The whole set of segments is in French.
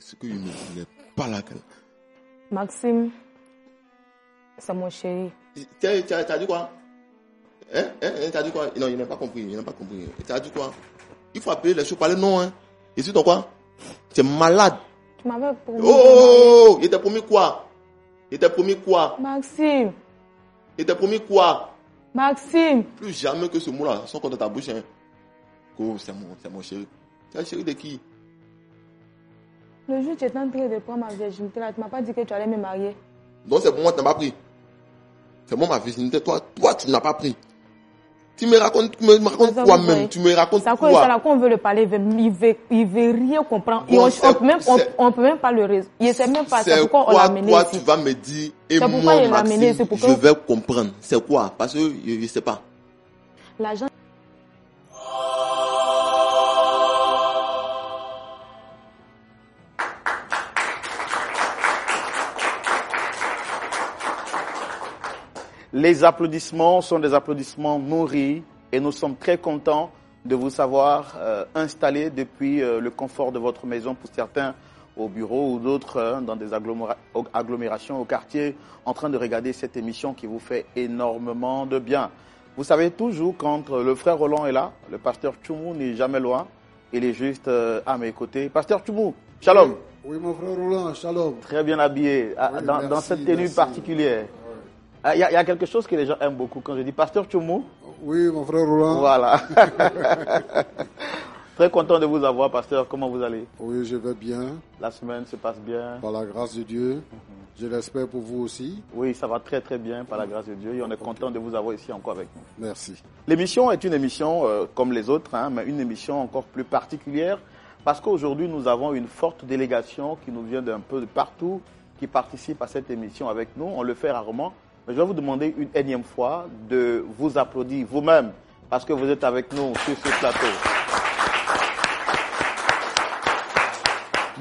ce qu'il n'est pas là. Maxime, c'est mon chéri. Tu as dit quoi? Tu as dit quoi? Non, il n'a pas compris. Tu as dit quoi? Il faut appeler les choses par les noms. Hein. Et c'est ton quoi? Tu es malade. Tu m'avais promis. Oh, il t'a promis quoi? Maxime. Il t'a promis quoi? Maxime. Plus jamais que ce mot-là sort de ta bouche. Hein. Oh, c'est mon chéri. Tu es le chéri de qui? Le jour où tu étais en train de prendre ma virginité, là, tu ne m'as pas dit que tu allais me marier. Donc c'est pour moi que tu n'as pas pris. C'est moi ma virginité. Toi, tu n'as pas pris. Tu me racontes toi-même. Tu me racontes quoi? quoi? Là, quand on veut le parler, il veut rien comprendre. Bon, on peut même pas le résoudre. Il ne sait même pas. C'est pourquoi on l'a amené toi, ici. tu vas me dire, et c'est moi, Maxime, je vais comprendre. C'est quoi? Parce que je ne sais pas. L'agent. Les applaudissements sont des applaudissements nourris et nous sommes très contents de vous savoir installés depuis le confort de votre maison, pour certains au bureau ou d'autres dans des agglomérations au quartier, en train de regarder cette émission qui vous fait énormément de bien. Vous savez, toujours quand le frère Roland est là, le pasteur Tchoumou n'est jamais loin, il est juste à mes côtés. Pasteur Tchoumou, shalom. Oui, mon frère Roland, shalom. Très bien habillé, Oui, dans cette tenue particulière. Il y a quelque chose que les gens aiment beaucoup quand je dis pasteur Tchoumou. Oui, mon frère Roland. Voilà. Très content de vous avoir, pasteur. Comment vous allez? Oui, je vais bien. La semaine se passe bien. Par la grâce de Dieu. Je l'espère pour vous aussi. Oui, ça va très très bien par la grâce de Dieu et on est content de vous avoir ici encore avec nous. Merci. L'émission est une émission comme les autres, mais une émission encore plus particulière parce qu'aujourd'hui nous avons une forte délégation qui nous vient d'un peu de partout, qui participe à cette émission avec nous. On le fait rarement. Mais je vais vous demander une énième fois de vous applaudir vous-même parce que vous êtes avec nous sur ce plateau.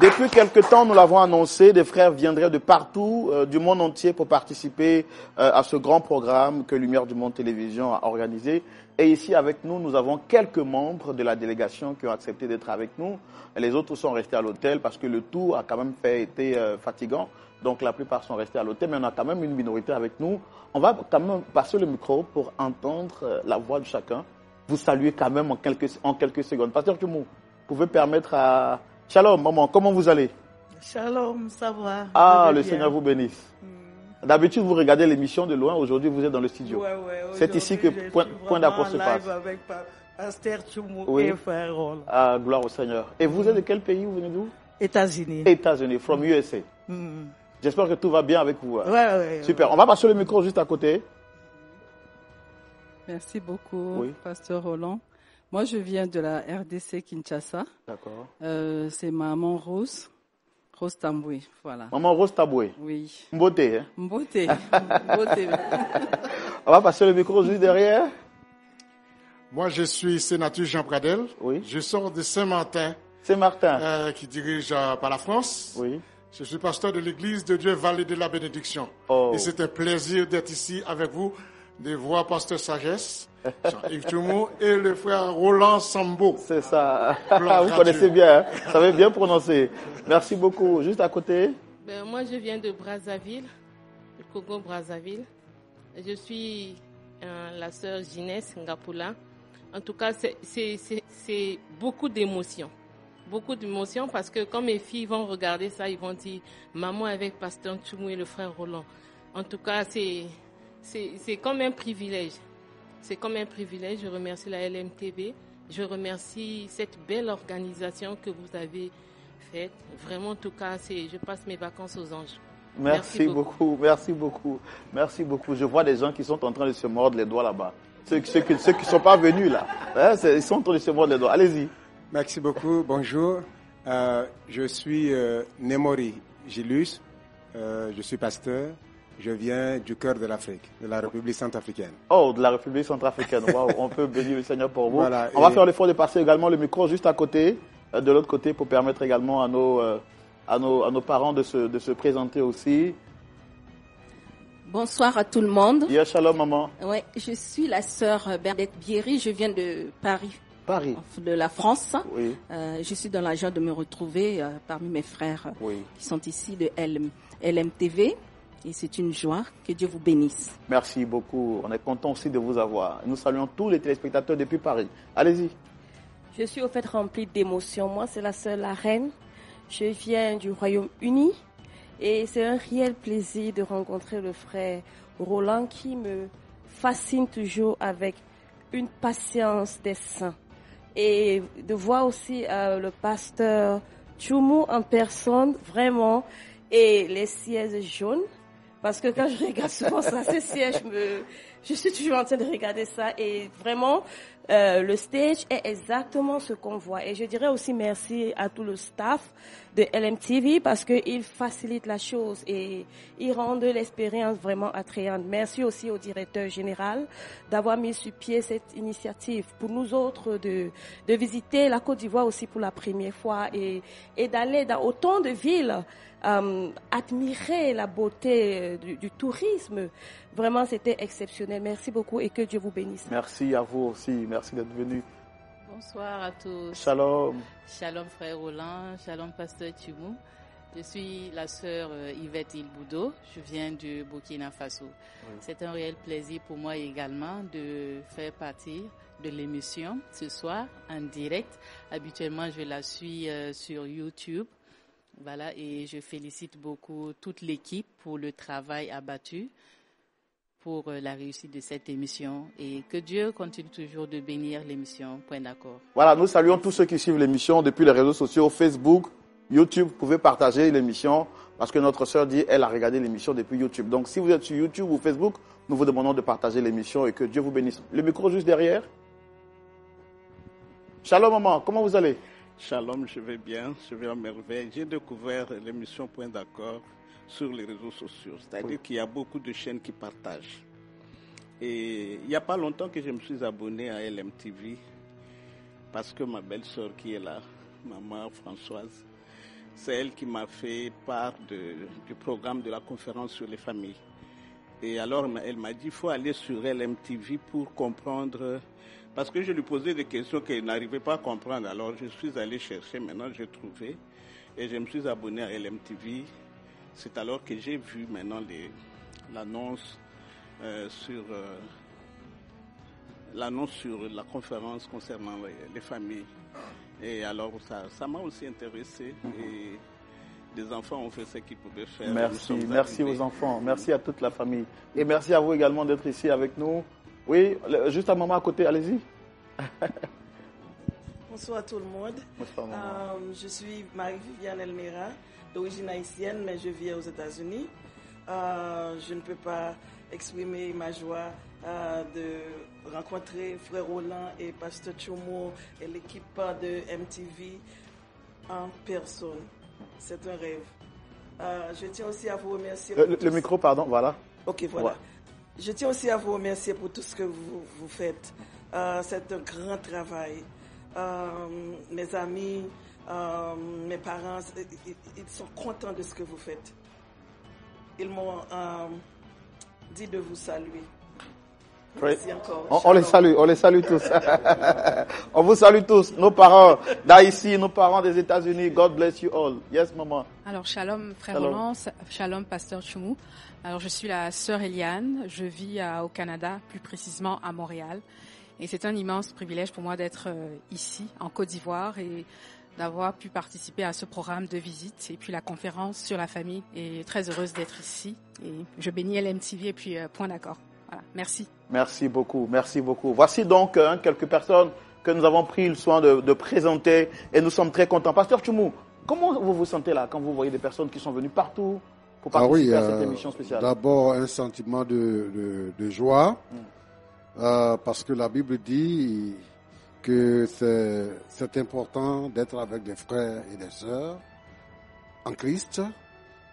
Depuis quelque temps, nous l'avons annoncé, des frères viendraient de partout, du monde entier pour participer à ce grand programme que Lumière du Monde Télévision a organisé. Et ici avec nous, nous avons quelques membres de la délégation qui ont accepté d'être avec nous. Les autres sont restés à l'hôtel parce que le tour a quand même été fatigant. Donc la plupart sont restés à l'hôtel, mais on a quand même une minorité avec nous. On va quand même passer le micro pour entendre la voix de chacun. Vous saluer quand même en quelques secondes. Pasteur Tchoumou, vous pouvez permettre à... Shalom, maman, comment vous allez? Shalom, ça va. Ah, le Seigneur vous bénisse. D'habitude, vous regardez l'émission de loin. Aujourd'hui, vous êtes dans le studio. Ouais, c'est ici que Point d'Accord se passe. Avec Pasteur Tchoumou et Frère Roland. Ah, gloire au Seigneur. Et vous êtes de quel pays? Vous venez d'où? États-Unis. États-Unis, from USA. J'espère que tout va bien avec vous. Ouais. Super. On va passer le micro juste à côté. Merci beaucoup, Pasteur Roland. Moi, je viens de la RDC Kinshasa. D'accord. C'est maman Rose Tamboué, voilà. Maman Rose Tamboué. Oui. Mbote, hein? Mbote. On va passer le micro juste derrière. Moi, je suis sénateur Jean Pradel. Oui. Je sors de Saint-Martin. Saint-Martin. Qui dirige par la France. Oui. Je suis pasteur de l'église de Dieu Vallée de la Bénédiction. Oh. Et c'est un plaisir d'être ici avec vous, de voir pasteur Sagesse, Jean-Yves Tchoumou et le frère Roland Sambo. C'est ça. Vous connaissez bien, hein? Vous savez bien prononcer. Merci beaucoup. Juste à côté. Moi, je viens de Brazzaville, de Congo-Brazzaville. Je suis la sœur Ginès Ngapula. En tout cas, c'est beaucoup d'émotions. Beaucoup d'émotions parce que quand mes filles vont regarder ça, ils vont dire « Maman avec Pasteur Tchoumou et le frère Roland ». En tout cas, c'est comme un privilège. C'est comme un privilège. Je remercie la LMTV. Je remercie cette belle organisation que vous avez faite. Vraiment, en tout cas, je passe mes vacances aux anges. Merci beaucoup. Merci beaucoup. Merci beaucoup. Je vois des gens qui sont en train de se mordre les doigts là-bas. Ceux qui ne sont pas venus là. Hein, ils sont en train de se mordre les doigts. Allez-y. Merci beaucoup. Bonjour. Je suis Nemori Gilus. Je suis pasteur. Je viens du cœur de l'Afrique, de la République centrafricaine. Oh, de la République centrafricaine. Wow, on peut bénir le Seigneur pour vous. Voilà, on va faire l'effort de passer également le micro juste à côté, de l'autre côté, pour permettre également à nos parents de se présenter aussi. Bonsoir à tout le monde. Yeah, shalom, maman. Ouais, je suis la sœur Bernadette Bierry. Je viens de Paris. Paris. De la France. Oui. Je suis dans la joie de me retrouver parmi mes frères qui sont ici de LMTV. Et c'est une joie. Que Dieu vous bénisse. Merci beaucoup. On est content aussi de vous avoir. Nous saluons tous les téléspectateurs depuis Paris. Allez-y. Je suis au fait remplie d'émotions. Moi, c'est la sœur La Reine. Je viens du Royaume-Uni. Et c'est un réel plaisir de rencontrer le frère Roland qui me fascine toujours avec une patience des saints. Et de voir aussi le pasteur Tchoumou en personne, vraiment, et les sièges jaunes. Parce que quand je regarde souvent ça, ces sièges, je suis toujours en train de regarder ça et vraiment, le stage est exactement ce qu'on voit. Et je dirais aussi merci à tout le staff de LMTV parce qu'ils facilitent la chose et ils rendent l'expérience vraiment attrayante. Merci aussi au directeur général d'avoir mis sur pied cette initiative pour nous autres de visiter la Côte d'Ivoire aussi pour la première fois et d'aller dans autant de villes. Admirer la beauté du tourisme. Vraiment, c'était exceptionnel. Merci beaucoup et que Dieu vous bénisse. Merci à vous aussi. Merci d'être venu. Bonsoir à tous. Shalom. Shalom frère Roland. Shalom pasteur Tchoumou. Je suis la sœur Yvette Ilboudo. Je viens du Burkina Faso. Oui. C'est un réel plaisir pour moi également de faire partie de l'émission ce soir en direct. Habituellement, je la suis sur YouTube. Voilà, et je félicite beaucoup toute l'équipe pour le travail abattu pour la réussite de cette émission et que Dieu continue toujours de bénir l'émission. Point d'accord. Voilà, nous saluons tous ceux qui suivent l'émission depuis les réseaux sociaux, Facebook, YouTube. Vous pouvez partager l'émission parce que notre sœur dit elle a regardé l'émission depuis YouTube. Donc si vous êtes sur YouTube ou Facebook, nous vous demandons de partager l'émission et que Dieu vous bénisse. Le micro juste derrière. Shalom maman, comment vous allez? Shalom, je vais bien, je vais à merveille. J'ai découvert l'émission Point d'accord sur les réseaux sociaux. C'est-à-dire qu'il y a beaucoup de chaînes qui partagent. Et il n'y a pas longtemps que je me suis abonné à LMTV parce que ma belle-sœur qui est là, maman Françoise, c'est elle qui m'a fait part du programme de la conférence sur les familles. Et alors elle m'a dit qu'il faut aller sur LMTV pour comprendre. Parce que je lui posais des questions qu'elle n'arrivait pas à comprendre. Alors je suis allé chercher, maintenant j'ai trouvé. Et je me suis abonné à LMTV. C'est alors que j'ai vu maintenant l'annonce sur la conférence concernant les familles. Et alors ça m'a aussi intéressé. Et les enfants ont fait ce qu'ils pouvaient faire. Merci aux enfants. Merci à toute la famille. Et merci à vous également d'être ici avec nous. Oui, juste à maman à côté, allez-y. Bonsoir tout le monde. Bonsoir, maman. Je suis Marie-Viviane Elmira, d'origine haïtienne, mais je vis aux États-Unis. Je ne peux pas exprimer ma joie de rencontrer Frère Roland et Pasteur Tchoumou et l'équipe de MTV en personne. C'est un rêve. Je tiens aussi à vous remercier. Le micro, pardon, voilà. Ok, voilà. Je tiens aussi à vous remercier pour tout ce que vous faites. C'est un grand travail. Mes amis, mes parents, ils sont contents de ce que vous faites. Ils m'ont dit de vous saluer. Merci encore. On les salue tous. On vous salue tous, nos parents d'Haïti, nos parents des États-Unis. God bless you all. Yes, maman. Alors, shalom, frère Roland, shalom, pasteur Tchoumou. Alors, je suis la sœur Eliane. Je vis au Canada, plus précisément à Montréal. Et c'est un immense privilège pour moi d'être ici, en Côte d'Ivoire, et d'avoir pu participer à ce programme de visite et puis la conférence sur la famille. Et très heureuse d'être ici. Et je bénis LMTV et puis point d'accord. Voilà, merci. Merci beaucoup, merci beaucoup. Voici donc quelques personnes que nous avons pris le soin de présenter et nous sommes très contents. Pasteur Tchoumou, comment vous vous sentez là quand vous voyez des personnes qui sont venues partout pour participer à cette émission spéciale? D'abord, un sentiment de joie, parce que la Bible dit que c'est important d'être avec des frères et des sœurs en Christ.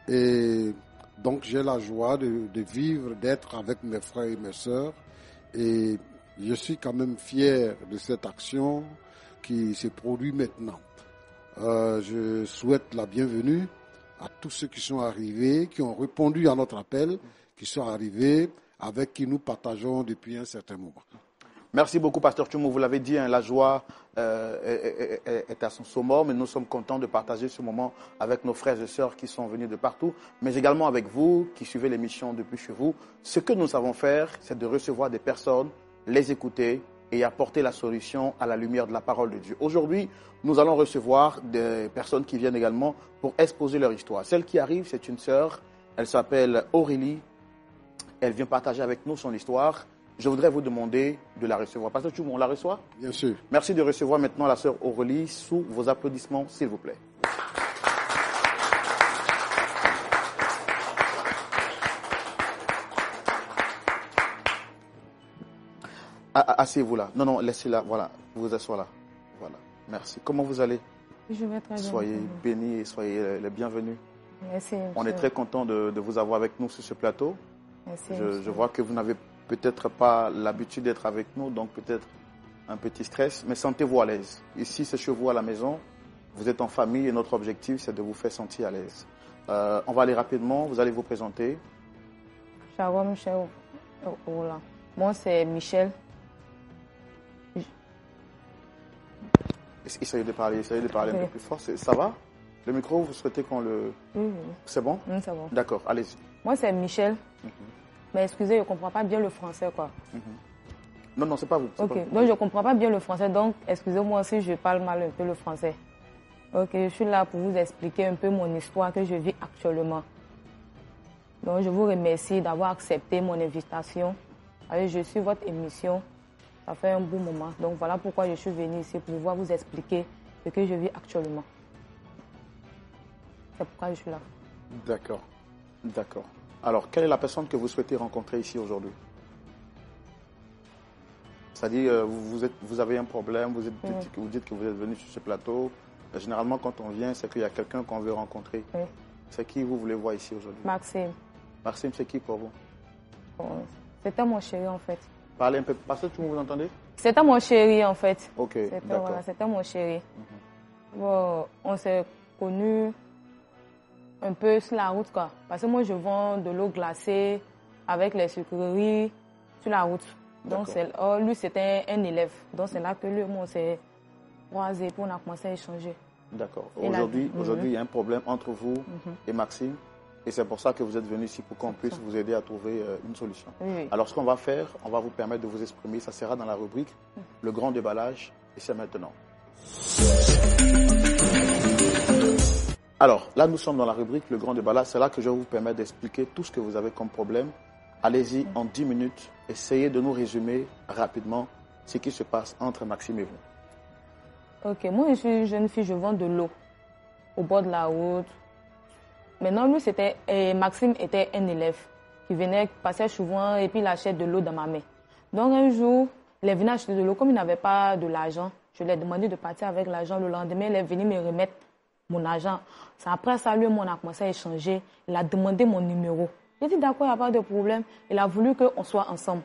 Et donc, j'ai la joie de vivre, d'être avec mes frères et mes sœurs. Et je suis quand même fier de cette action qui se produit maintenant. Je souhaite la bienvenue à tous ceux qui sont arrivés, qui ont répondu à notre appel, qui sont arrivés, avec qui nous partageons depuis un certain moment. Merci beaucoup, Pasteur Tchoumou. Vous l'avez dit, hein, la joie est à son summum, mais nous sommes contents de partager ce moment avec nos frères et sœurs qui sont venus de partout, mais également avec vous qui suivez l'émission depuis chez vous. Ce que nous savons faire, c'est de recevoir des personnes, les écouter et apporter la solution à la lumière de la parole de Dieu. Aujourd'hui, nous allons recevoir des personnes qui viennent également pour exposer leur histoire. Celle qui arrive, c'est une sœur, elle s'appelle Aurélie. Elle vient partager avec nous son histoire. Je voudrais vous demander de la recevoir. Pasteur Tchoumou, on la reçoit? Bien sûr. Merci de recevoir maintenant la sœur Aurélie sous vos applaudissements, s'il vous plaît. Asseyez-vous là. Non, laissez-la. Voilà, vous asseyez là. Voilà, merci. Comment vous allez? Je vais très bien. Soyez bénis et soyez les bienvenus. Merci. On est très content de vous avoir avec nous sur ce plateau. Merci. Je vois que vous n'avez peut-être pas l'habitude d'être avec nous, donc peut-être un petit stress, mais sentez-vous à l'aise. Ici, c'est chez vous à la maison, vous êtes en famille et notre objectif, c'est de vous faire sentir à l'aise. On va aller rapidement, vous allez vous présenter. Shalom, Michel. Moi, c'est Michel. Essayez de parler un peu plus fort. Ça va? Le micro, vous souhaitez qu'on le... Oui. C'est bon? Oui, c'est bon. D'accord, allez-y. Moi, c'est Michel. Mais excusez, je ne comprends pas bien le français, quoi. Non, c'est pas vous. Ok, donc je ne comprends pas bien le français, donc excusez-moi si je parle mal un peu le français. Ok, je suis là pour vous expliquer un peu mon histoire que je vis actuellement. Donc je vous remercie d'avoir accepté mon invitation. Allez, je suis votre émission. Ça fait un bon moment. Donc voilà pourquoi je suis venue ici, pour pouvoir vous expliquer ce que je vis actuellement. C'est pourquoi je suis là. D'accord. Alors, quelle est la personne que vous souhaitez rencontrer ici aujourd'hui? C'est-à-dire, vous avez un problème, vous dites que vous êtes venu sur ce plateau. Généralement, quand on vient, c'est qu'il y a quelqu'un qu'on veut rencontrer. Oui. C'est qui vous voulez voir ici aujourd'hui? Maxime. Maxime, c'est qui pour vous? C'était mon chéri, en fait. Parlez un peu. Parce que vous entendez? C'était mon chéri, en fait. Ok, d'accord. C'était mon chéri. Bon, on s'est connus un peu sur la route, quoi. Parce que moi, je vends de l'eau glacée avec les sucreries sur la route. Donc, lui, c'était un élève. Donc, c'est là que lui, moi, on s'est croisés, puis on a commencé à échanger. D'accord. Aujourd'hui, il y a un problème entre vous et Maxime. Et c'est pour ça que vous êtes venu ici, pour qu'on puisse vous aider à trouver une solution. Oui. Alors, ce qu'on va faire, on va vous permettre de vous exprimer. Ça sera dans la rubrique Le Grand Déballage. Et c'est maintenant. Alors, là, nous sommes dans la rubrique Le Grand Déballage. C'est là que je vais vous permettre d'expliquer tout ce que vous avez comme problème. Allez-y en 10 minutes. Essayez de nous résumer rapidement ce qui se passe entre Maxime et vous. Ok, moi, je suis une jeune fille, je vends de l'eau au bord de la route. Maintenant, Maxime était un élève qui venait passer souvent et puis il achète de l'eau dans ma main. Donc, un jour, il est venu acheter de l'eau. Comme il n'avait pas de l'argent, je lui ai demandé de partir avec l'argent. Le lendemain, il est venu me remettre mon argent. C'est après ça, lui, on a commencé à échanger. Il a demandé mon numéro. J'ai dit d'accord, il n'y a pas de problème. Il a voulu qu'on soit ensemble.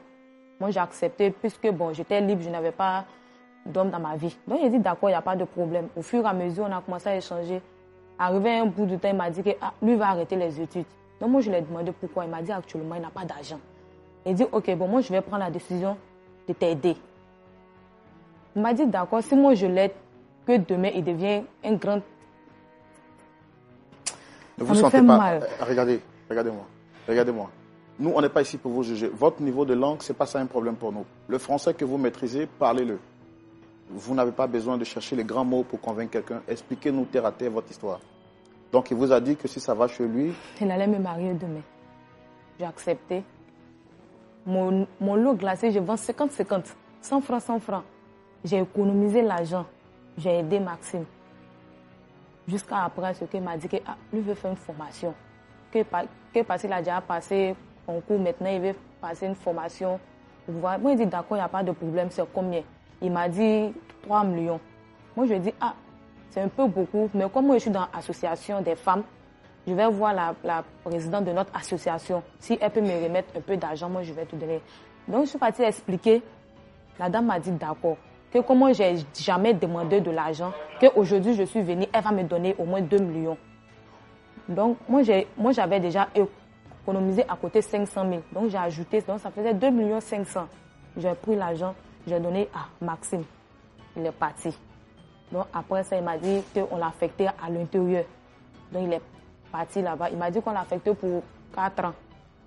Moi, j'ai accepté puisque j'étais libre, je n'avais pas d'homme dans ma vie. Donc, j'ai dit d'accord, il n'y a pas de problème. Au fur et à mesure, on a commencé à échanger. Arrivé à un bout de temps, il m'a dit que lui va arrêter les études. Donc, moi, je lui ai demandé pourquoi. Il m'a dit actuellement, il n'a pas d'argent. Il dit ok, moi, je vais prendre la décision de t'aider. Il m'a dit d'accord, si moi je l'aide, que demain, il devient un grand... Ne vous sentez pas mal. Regardez-moi. Nous, on n'est pas ici pour vous juger. Votre niveau de langue, ce n'est pas ça un problème pour nous. Le français que vous maîtrisez, parlez-le. Vous n'avez pas besoin de chercher les grands mots pour convaincre quelqu'un. Expliquez-nous terre à terre votre histoire. Donc, il vous a dit que si ça va chez lui... Il allait me marier demain. J'ai accepté. Mon lot glacé, je vends 50-50. 100 francs. J'ai économisé l'argent. J'ai aidé Maxime. Jusqu'à après ce qu'il m'a dit que lui veut faire une formation. Parce qu'il a déjà passé concours, maintenant il veut passer une formation. Moi, il dit d'accord, il n'y a pas de problème, c'est combien? Il m'a dit 3 millions. Moi, je lui ai dit, c'est un peu beaucoup, mais comme moi je suis dans l'association des femmes, je vais voir la présidente de notre association. Si elle peut me remettre un peu d'argent, moi je vais tout donner. Donc, je suis partie expliquer. La dame m'a dit d'accord. Que comme moi, je n'ai jamais demandé de l'argent, qu'aujourd'hui je suis venue, elle va me donner au moins 2 millions. Donc, moi j'avais déjà économisé à côté 500 000. Donc, j'ai ajouté, donc ça faisait 2 500 000. J'ai pris l'argent, J'ai donné à Maxime. Il est parti. Donc après ça, il m'a dit qu'on l'a affecté à l'intérieur. Donc il est parti là-bas. Il m'a dit qu'on l'a affecté pour 4 ans.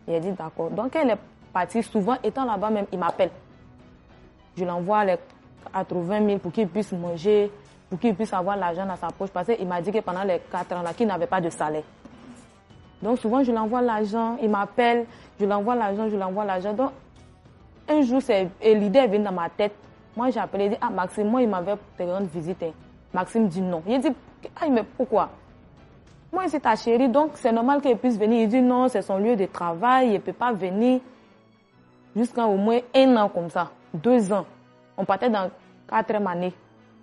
Il a dit d'accord. Donc quand il est parti, souvent étant là-bas même, il m'appelle. Je l'envoie les 80 000 pour qu'il puisse manger, pour qu'il puisse avoir l'argent dans sa poche. Parce qu'il m'a dit que pendant les 4 ans là, qu'il n'avait pas de salaire. Donc souvent je l'envoie l'argent, il m'appelle, je l'envoie l'argent. Donc un jour, l'idée est venue dans ma tête. Moi j'ai appelé, il dit, Maxime, moi il m'avait te rendre visite. Maxime dit non. Il dit, mais pourquoi? Moi c'est ta chérie, donc c'est normal qu'elle puisse venir. Il dit non, c'est son lieu de travail, il ne peut pas venir. Jusqu'à au moins 1 an comme ça, 2 ans. On partait dans 4e année.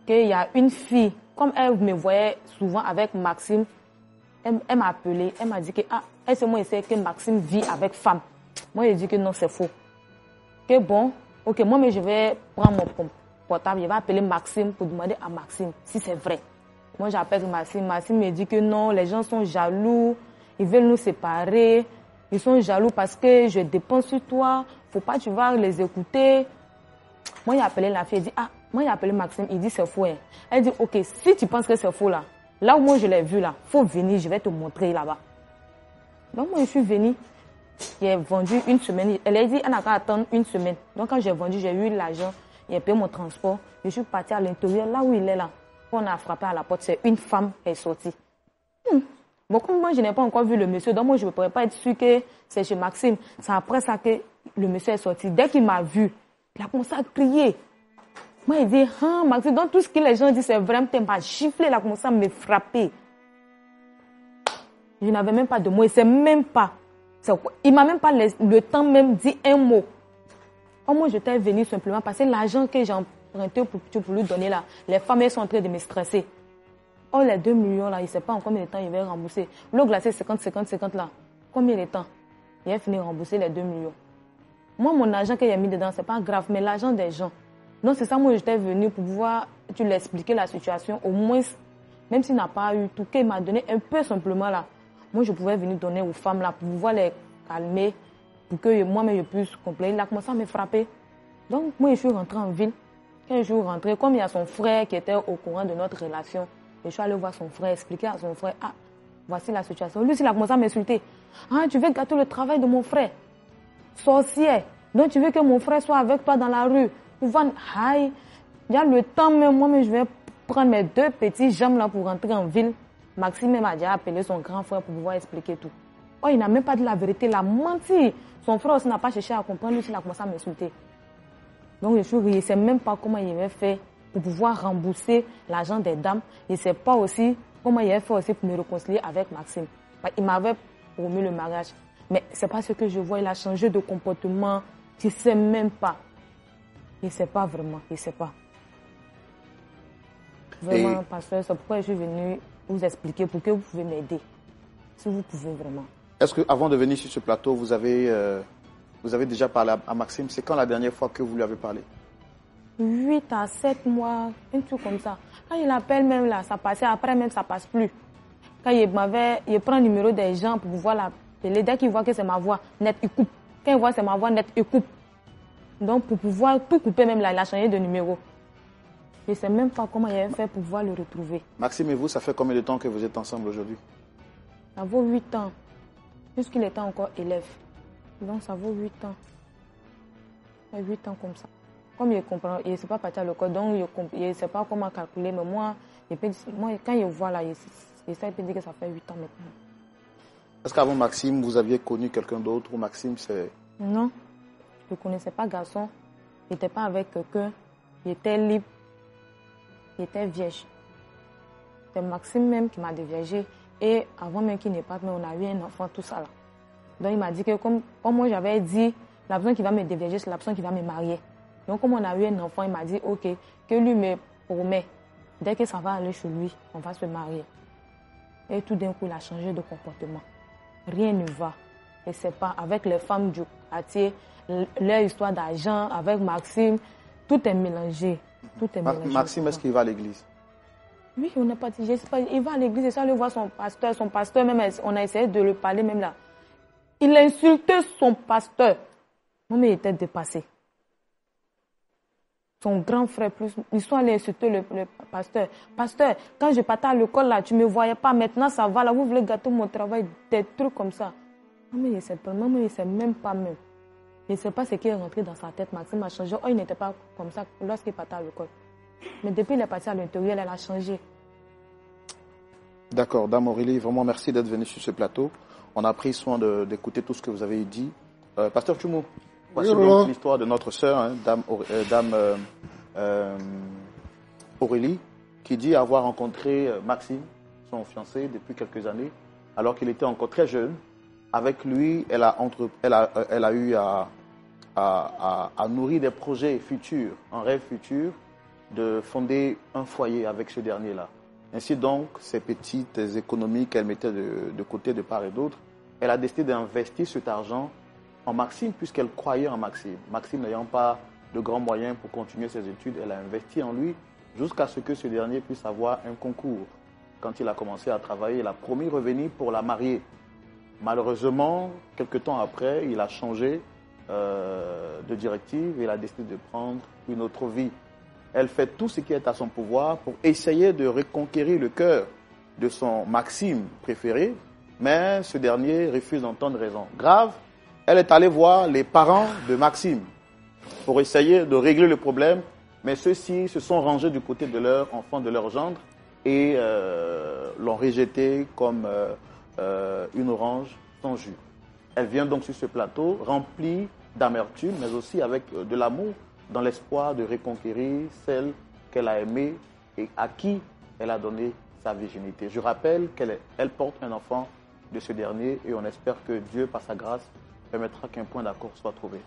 Qu'il y a une fille, comme elle me voyait souvent avec Maxime, elle m'a appelé, elle m'a dit que elle sait moi que Maxime vit avec femme. Moi j'ai dit que non, c'est faux. Que bon, ok, moi mais je vais prendre mon portable, je vais appeler Maxime pour demander à Maxime si c'est vrai. Moi j'appelle Maxime, Maxime me dit que non, les gens sont jaloux, ils veulent nous séparer, ils sont jaloux parce que je dépense sur toi, faut pas tu vas les écouter. Moi j'ai appelé la fille, elle dit moi j'ai appelé Maxime, il dit c'est faux. Hein. Elle dit ok, si tu penses que c'est faux là, là où moi je l'ai vu là, faut venir, je vais te montrer là-bas. Donc moi je suis venue, j'ai vendu 1 semaine. Elle a dit elle n'a qu'à attendre 1 semaine. Donc quand j'ai vendu, j'ai eu l'argent, j'ai payé mon transport. Je suis partie à l'intérieur, là où il est là. On a frappé à la porte, c'est une femme qui est sortie. Bon, comme moi je n'ai pas encore vu le monsieur, donc moi je ne pourrais pas être sûre que c'est chez Maxime. C'est après ça que le monsieur est sorti. Dès qu'il m'a vu, il a commencé à crier. Moi, il dit, Maxime, donc tout ce que les gens disent, c'est vraiment, tu m'as giflé, il a commencé à me frapper. Je n'avais même pas de mots, il ne sait même pas. Il m'a même pas le temps même dit un mot. Moi, j'étais venue simplement parce que l'argent que j'ai emprunté pour lui donner là, les femmes, elles sont en train de me stresser. Les 2 millions là, il ne sait pas en combien de temps il va rembourser. L'eau glacée 50 là, combien de temps il a fini de rembourser les 2 millions. Moi, mon argent que j'ai mis dedans, ce n'est pas grave, mais l'argent des gens. Donc c'est ça, moi j'étais venue pour pouvoir lui expliquer la situation, au moins, même s'il n'a pas eu tout, qu'il m'a donné un peu simplement là. Moi je pouvais venir donner aux femmes là pour pouvoir les calmer, pour que moi-même je puisse compléter. Il a commencé à me frapper. Donc moi je suis rentrée en ville. Quand je suis rentrée, comme il y a son frère qui était au courant de notre relation, je suis allée voir son frère, expliquer à son frère, voici la situation. Lui il a commencé à m'insulter. Tu veux gâter le travail de mon frère, sorcière. Donc tu veux que mon frère soit avec toi dans la rue. Il y a le temps même, moi je vais prendre mes 2 petits jambes là pour rentrer en ville. Maxime m'a déjà appelé son grand frère pour pouvoir expliquer tout. Il n'a même pas dit la vérité, il a menti. Son frère aussi n'a pas cherché à comprendre, lui il a commencé à m'insulter. Donc je suis ri, il ne sait même pas comment il avait fait pour pouvoir rembourser l'argent des dames. Il ne sait pas aussi comment il avait fait aussi pour me réconcilier avec Maxime. Il m'avait promis le mariage. Mais ce n'est pas ce que je vois, il a changé de comportement, il ne sait même pas. Il ne sait pas vraiment, il ne sait pas. Vraiment, pasteur, c'est pourquoi je suis venue vous expliquer pour que vous pouvez m'aider. Si vous pouvez vraiment. Est-ce qu'avant de venir sur ce plateau, vous avez déjà parlé à Maxime? C'est quand la dernière fois que vous lui avez parlé? 8 à 7 mois, un truc comme ça. Quand il appelle même là, ça passait, après même ça passe plus. Quand il prend le numéro des gens pour pouvoir l'appeler, dès qu'il voit que c'est ma voix, net, il coupe. Quand il voit que c'est ma voix, net, il coupe. Donc, pour pouvoir tout couper, même là, il a changé de numéro. Je ne sais même pas comment il a fait pour pouvoir le retrouver. Maxime et vous, ça fait combien de temps que vous êtes ensemble aujourd'hui? Ça vaut 8 ans. Puisqu'il était encore élève. Donc, ça vaut 8 ans. 8 ans comme ça. Comme il comprend, il ne sait pas partir à l'école, donc il ne sait pas comment calculer. Mais moi quand il voit là, il peut dire que ça fait 8 ans maintenant. Est-ce qu'avant Maxime, vous aviez connu quelqu'un d'autre ou Maxime, c'est... Non. Je ne connaissais pas garçon, il n'était pas avec quelqu'un, il était libre, il était vierge. C'est Maxime même qui m'a déviergé et avant même qu'il n'ait pas, on a eu un enfant, tout ça là. Donc il m'a dit que comme moi j'avais dit, la personne qui va me dévierger, c'est la personne qui va me marier. Donc comme on a eu un enfant, il m'a dit ok, que lui me promet, dès que ça va aller chez lui, on va se marier. Et tout d'un coup, il a changé de comportement. Rien ne va. Et c'est pas avec les femmes du quartier, leur histoire d'argent, avec Maxime, tout est mélangé. Tout est mélangé. Maxime, est-ce qu'il va à l'église? Oui, on n'est pas dit. Il va à l'église et ça, il voit son pasteur. Son pasteur, même, on a essayé de le parler même là. Il insultait son pasteur. Moi, mais il était dépassé. son grand frère plus. Ils sont allés insulter le pasteur. Pasteur, quand je partais à l'école, là, tu ne me voyais pas. Maintenant, ça va. Là, vous voulez gâter mon travail. Des trucs comme ça. Maman, il ne sait même pas même. Je ne sais pas ce qui est rentré dans sa tête. Maxime a changé. Oh, il n'était pas comme ça lorsqu'il partait à l'école. Mais depuis qu'il est parti à l'intérieur, elle a changé. D'accord, Dame Aurélie, vraiment merci d'être venue sur ce plateau. On a pris soin d'écouter tout ce que vous avez dit. Pasteur Tchoumou, voici donc l'histoire de notre sœur, hein, Dame Aurélie, qui dit avoir rencontré Maxime, son fiancé, depuis quelques années, alors qu'il était encore très jeune. Avec lui, elle a eu à nourrir des projets futurs, un rêve futur, de fonder un foyer avec ce dernier-là. Ainsi donc, ces petites économies qu'elle mettait de côté de part et d'autre, elle a décidé d'investir cet argent en Maxime puisqu'elle croyait en Maxime. Maxime n'ayant pas de grands moyens pour continuer ses études, elle a investi en lui jusqu'à ce que ce dernier puisse avoir un concours. Quand il a commencé à travailler, il a promis revenir pour la marier. Malheureusement, quelques temps après, il a changé de directive et il a décidé de prendre une autre vie. Elle fait tout ce qui est à son pouvoir pour essayer de reconquérir le cœur de son Maxime préféré, mais ce dernier refuse d'entendre raison. Grave, elle est allée voir les parents de Maxime pour essayer de régler le problème, mais ceux-ci se sont rangés du côté de leur enfant, de leur gendre, et l'ont rejeté comme une orange sans jus. Elle vient donc sur ce plateau remplie d'amertume, mais aussi avec de l'amour, dans l'espoir de reconquérir celle qu'elle a aimée et à qui elle a donné sa virginité. Je rappelle qu'elle porte un enfant de ce dernier et on espère que Dieu, par sa grâce, permettra qu'un point d'accord soit trouvé.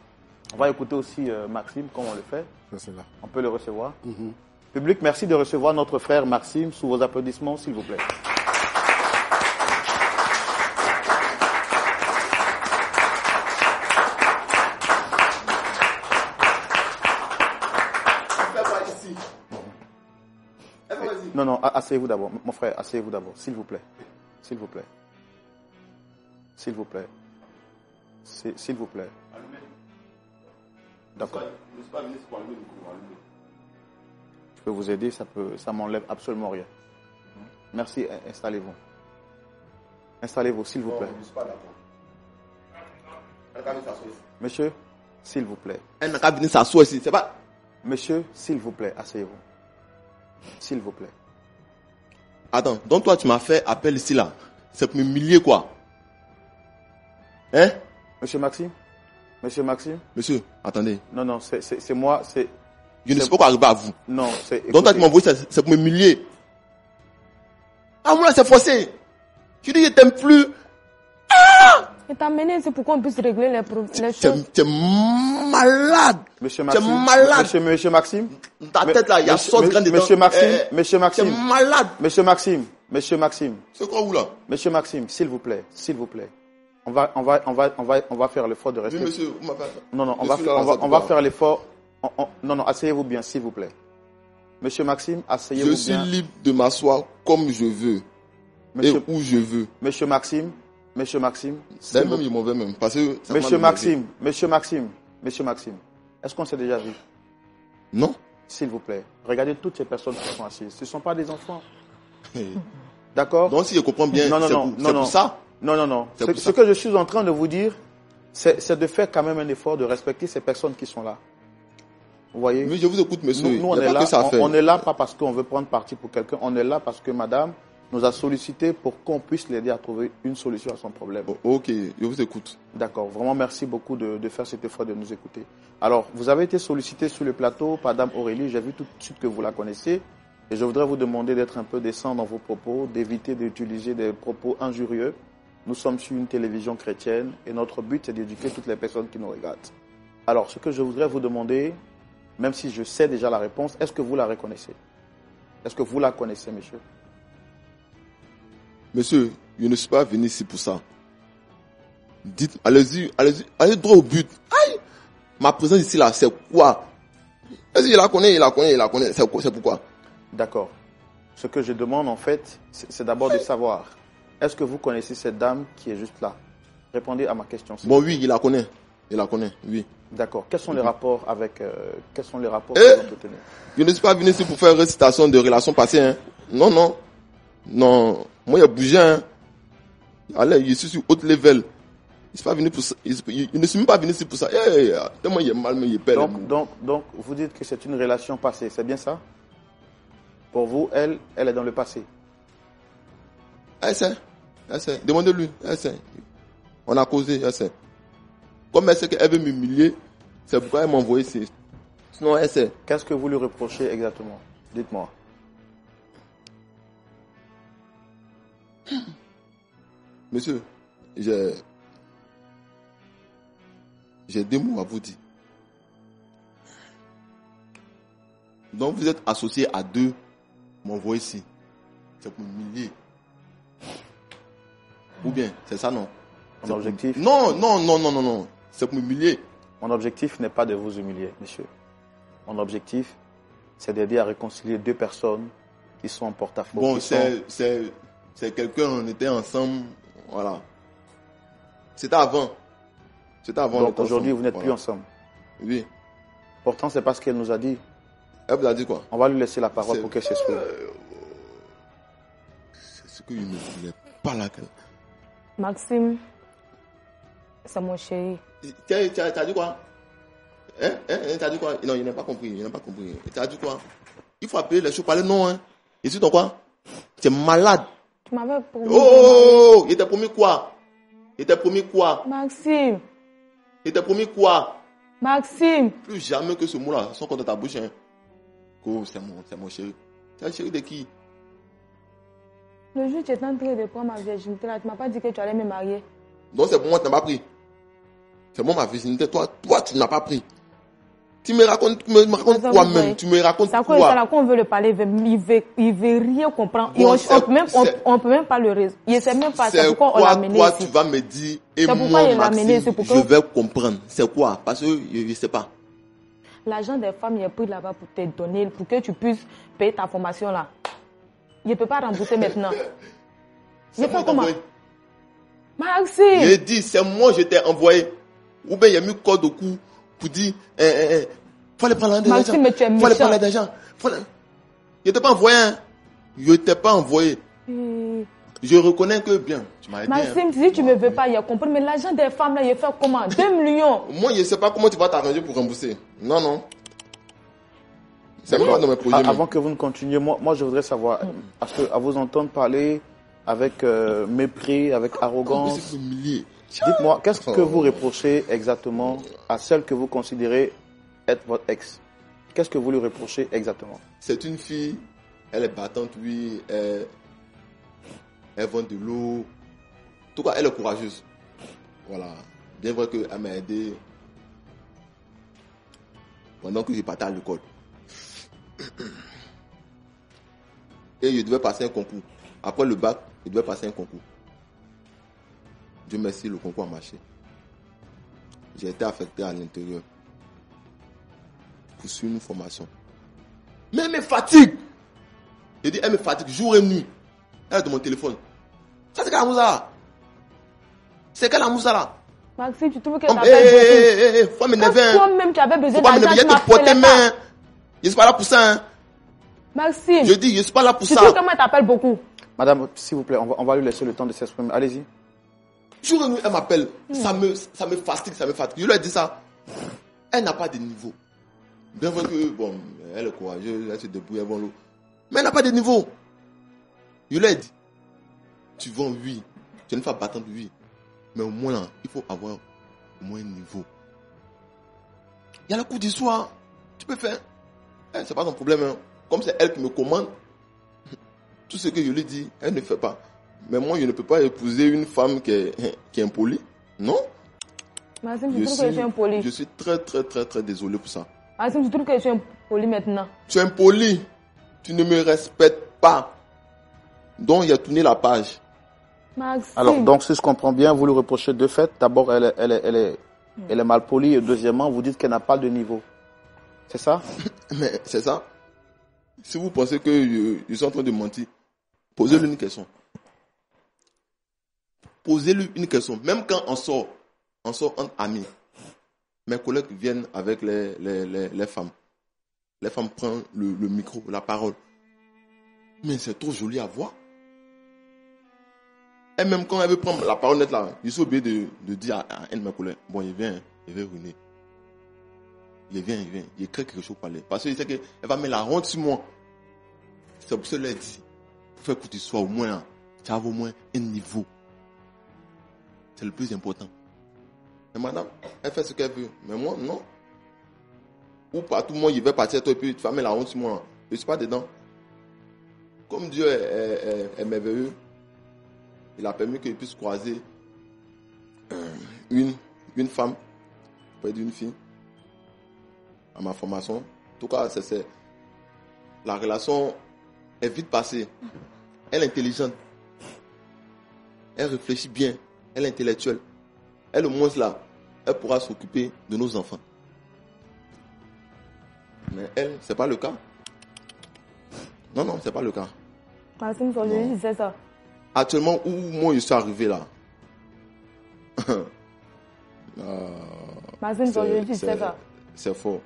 On va écouter aussi Maxime, comme on le fait. On peut le recevoir. Public, merci de recevoir notre frère Maxime sous vos applaudissements, s'il vous plaît. Non, asseyez-vous d'abord. Mon frère, asseyez-vous d'abord, s'il vous plaît. S'il vous plaît. S'il vous plaît. S'il vous plaît. D'accord. Je peux vous aider, ça m'enlève absolument rien. Merci, installez-vous. Installez-vous, s'il vous plaît. Monsieur, s'il vous plaît. Elle n'a qu'à venir s'asseoir ici, c'est pas. Monsieur, s'il vous plaît, asseyez-vous. S'il vous plaît. Attends, donc toi tu m'as fait appel ici là. C'est pour m'humilier quoi? Hein? Monsieur Maxime? Monsieur Maxime? Monsieur, attendez. Non, c'est moi, c'est... Je ne sais pas quoi arriver à vous. Non, c'est... Donc toi tu m'as envoyé, c'est pour m'humilier. Ah moi là c'est forcé. Je dis je t'aime plus. Ah! Il t'a amené, c'est pourquoi on puisse régler les choses. Tu es malade. Monsieur Maxime. Tu es malade. Monsieur Maxime. Ta tête là, il y a sauce grande dedans. Monsieur Maxime. Monsieur Maxime. Tu es malade. Monsieur Maxime. Monsieur Maxime. C'est quoi vous là? Monsieur Maxime, s'il vous plaît. S'il vous plaît. On va faire l'effort de rester. Oui, monsieur, vous m'avez... Non, on va faire l'effort. Non, asseyez-vous bien, s'il vous plaît. Monsieur Maxime, asseyez-vous bien. Je suis libre de m'asseoir comme je veux. Et où je veux. Monsieur Maxime. C'est même mauvais même. Parce que Monsieur Maxime. Est-ce qu'on s'est déjà vu? Non. S'il vous plaît. Regardez toutes ces personnes qui sont assises. Ce ne sont pas des enfants. D'accord? Donc si je comprends bien, c'est pour ça? Non. Ce que je suis en train de vous dire, c'est de faire quand même un effort de respecter ces personnes qui sont là. Vous voyez? Mais je vous écoute, monsieur. Nous on est là pas parce qu'on veut prendre parti pour quelqu'un. On est là parce que madame nous a sollicité pour qu'on puisse l'aider à trouver une solution à son problème. Ok, je vous écoute. D'accord, vraiment merci beaucoup de faire cet effort de nous écouter. Alors, vous avez été sollicité sur le plateau par Dame Aurélie, j'ai vu tout de suite que vous la connaissez, et je voudrais vous demander d'être un peu décent dans vos propos, d'éviter d'utiliser des propos injurieux. Nous sommes sur une télévision chrétienne, et notre but c'est d'éduquer toutes les personnes qui nous regardent. Alors, ce que je voudrais vous demander, même si je sais déjà la réponse, est-ce que vous la reconnaissez? Est-ce que vous la connaissez, monsieur? Monsieur, je ne suis pas venu ici pour ça. Dites, allez droit au but. Aïe! Ma présence ici, là, c'est quoi? Vas-y, il la connaît. C'est pourquoi? D'accord. Ce que je demande, en fait, c'est d'abord de savoir, est-ce que vous connaissez cette dame qui est juste là? Répondez à ma question. Bon, oui, il la connaît. Il la connaît, oui. D'accord. Quels sont les rapports avec... quels sont les rapports que vous entretenez? Je ne suis pas venu ici pour faire récitation de relations passées. Hein. Non, non. Non. Moi, il a bougé. Hein. Allez, je suis sur haut level. Il ne suis même pas venu ici pour ça. Tellement il est mal, mais il est belle. Donc, vous dites que c'est une relation passée, c'est bien ça? Pour vous, elle est dans le passé. Elle sait. Demandez-lui. Elle sait. On a causé, elle sait. Comme elle sait qu'elle veut m'humilier, c'est pourquoi elle m'a envoyé ici. Sinon, elle sait. Qu'est-ce que vous lui reprochez exactement? Dites-moi. Monsieur, j'ai 2 mots à vous dire. Donc vous êtes associé à 2 m'envoyer ici. C'est pour m'humilier. Ou bien, c'est ça, non? Mon objectif? Non. C'est pour m'humilier. Mon objectif n'est pas de vous humilier, monsieur. Mon objectif, c'est d'aider à réconcilier 2 personnes qui sont en porte-à-faux. Bon, c'est quelqu'un, on était ensemble, voilà. C'était avant. Donc aujourd'hui, vous n'êtes plus ensemble. Oui. Pourtant, c'est pas ce qu'elle nous a dit. Elle vous a dit quoi? On va lui laisser la parole pour qu'elle s'exprime. C'est ce que je ne voulais pas là. Maxime, c'est mon chéri. Tu as dit quoi? Tu as dit quoi? Non, il n'a pas compris. Tu as dit quoi? Il faut appeler les choses par le nom. Hein. Et c'est ton quoi? Tu es malade. Tu m'avais promis. Oh, il t'a promis quoi? Maxime. Il t'a promis quoi? Maxime. Plus jamais que ce mot-là soit contre ta bouche. Hein. Oh, c'est mon chéri. C'est le chéri de qui? Le jour où tu étais en train de prendre ma virginité, là, tu ne m'as pas dit que tu allais me marier. Donc c'est pour moi que tu n'as pas pris. C'est moi ma virginité. Toi, tu n'as pas pris. Tu me racontes quoi même? Tu me racontes ça quoi? Ça, quand on veut le parler, il veut rien comprendre. Bon, on peut même pas le résoudre. Il sait même pas. C'est pourquoi on l'a amené ici. Tu vas me dire, et moi, Maxime, je vais comprendre. C'est quoi? Parce que je ne sais pas. L'argent des femmes, il est pris là-bas pour te donner, pour que tu puisses payer ta formation là. Il ne peut pas rembourser maintenant. C'est pas comment? Maxime! J'ai dit, c'est moi je t'ai envoyé. Ou bien il y a mis code au cou pour dire, faut aller prendre l'argent. Maxime, mais tu es méchant. Faut aller prendre l'argent. Je t'ai pas envoyé. Hein. Je t'ai pas envoyé. Je reconnais que bien. Tu m'as aidé. Maxime, si tu ne me veux pas, il y a compris. Mais l'argent des femmes là, il fait comment? 2 millions. Moi, je ne sais pas comment tu vas t'arranger pour rembourser. Non. C'est pas dans mes projets. Avant que vous ne continuiez, moi je voudrais savoir, parce que à vous entendre parler avec mépris, avec arrogance, dites-moi, qu'est-ce que vous reprochez exactement à celle que vous considérez être votre ex? Qu'est-ce que vous lui reprochez exactement? C'est une fille, elle est battante, oui, elle vend de l'eau. En tout cas, elle est courageuse. Voilà. Bien vrai qu'elle m'a aidé pendant que je partais à l'école. Et je devais passer un concours. Après le bac, je devais passer un concours. Dieu merci, le concours a marché. J'ai été affecté à l'intérieur pour suivre une formation. Mais elle me fatigue. J'ai dit, elle me fatigue jour et nuit. Elle est de mon téléphone. Ça, c'est quelle amousa là? C'est quelle amousa là? Maxime, tu trouves que t'appelles beaucoup? Faut m'énerver. Toi-même, tu avais besoin d'argent. Il y a te porter main. Je ne suis pas là pour ça. Hein. Maxime. Je dis, je ne suis pas là pour ça. Tu trouves que moi, t'appelles beaucoup? Madame, s'il vous plaît, on va lui laisser le temps de s'exprimer. Allez-y. Jour et nuit, elle m'appelle. Ça me fatigue. Je lui ai dit ça. Elle n'a pas de niveau. Bien vrai que, bon, elle est courageuse, elle se débrouille avant l'eau. Mais elle n'a pas de niveau. Je lui ai dit, tu vends, oui. Tu es une femme battante, oui. Mais au moins, là, il faut avoir au moins un niveau. Il y a le coup du soir. Tu peux faire. C'est pas ton problème. Hein. Comme c'est elle qui me commande, tout ce que je lui dis, elle ne fait pas. Mais moi, je ne peux pas épouser une femme qui est impolie. Non. Maxime, tu trouves que je suis impoli? Je suis très, très, très, très désolé pour ça. Maxime, tu trouves que je suis impoli maintenant? Tu es impoli. Tu ne me respectes pas. Donc, il a tourné la page. Maxime. Alors, donc, si je comprends bien, vous lui reprochez 2 faits. D'abord, elle est mal polie. Et deuxièmement, vous dites qu'elle n'a pas de niveau. C'est ça? Mais c'est ça. Si vous pensez que je suis en train de mentir, posez-lui une question. Posez-lui une question. Même quand on sort entre amis. mes collègues viennent avec les femmes. Les femmes prennent le micro, la parole. Mais c'est trop joli à voir. Et même quand elle veut prendre la parole nette là, je suis obligé de dire à un de mes collègues, bon, il vient ruiner. Il vient. Il crée quelque chose pour parler. Parce qu'il sait qu'elle va mettre la honte sur moi. C'est pour cela qu'elle dit, il faut que tu sois au moins, tu as au moins un niveau. C'est le plus important. Et madame, elle fait ce qu'elle veut. Mais moi, non. Ou pas tout le monde, il veut partir, toi, et puis tu vas mettre la honte sur moi. Je ne suis pas dedans. Comme Dieu est merveilleux, il a permis qu'il puisse croiser une femme, près d'une fille, à ma formation. En tout cas, la relation est vite passée. Elle est intelligente. Elle réfléchit bien. Elle est intellectuelle. Elle, au moins là, elle pourra s'occuper de nos enfants. Mais elle, c'est pas le cas. Non, c'est pas le cas. Maxime, c'est ça. Actuellement, où moi je suis arrivé là, c'est fort.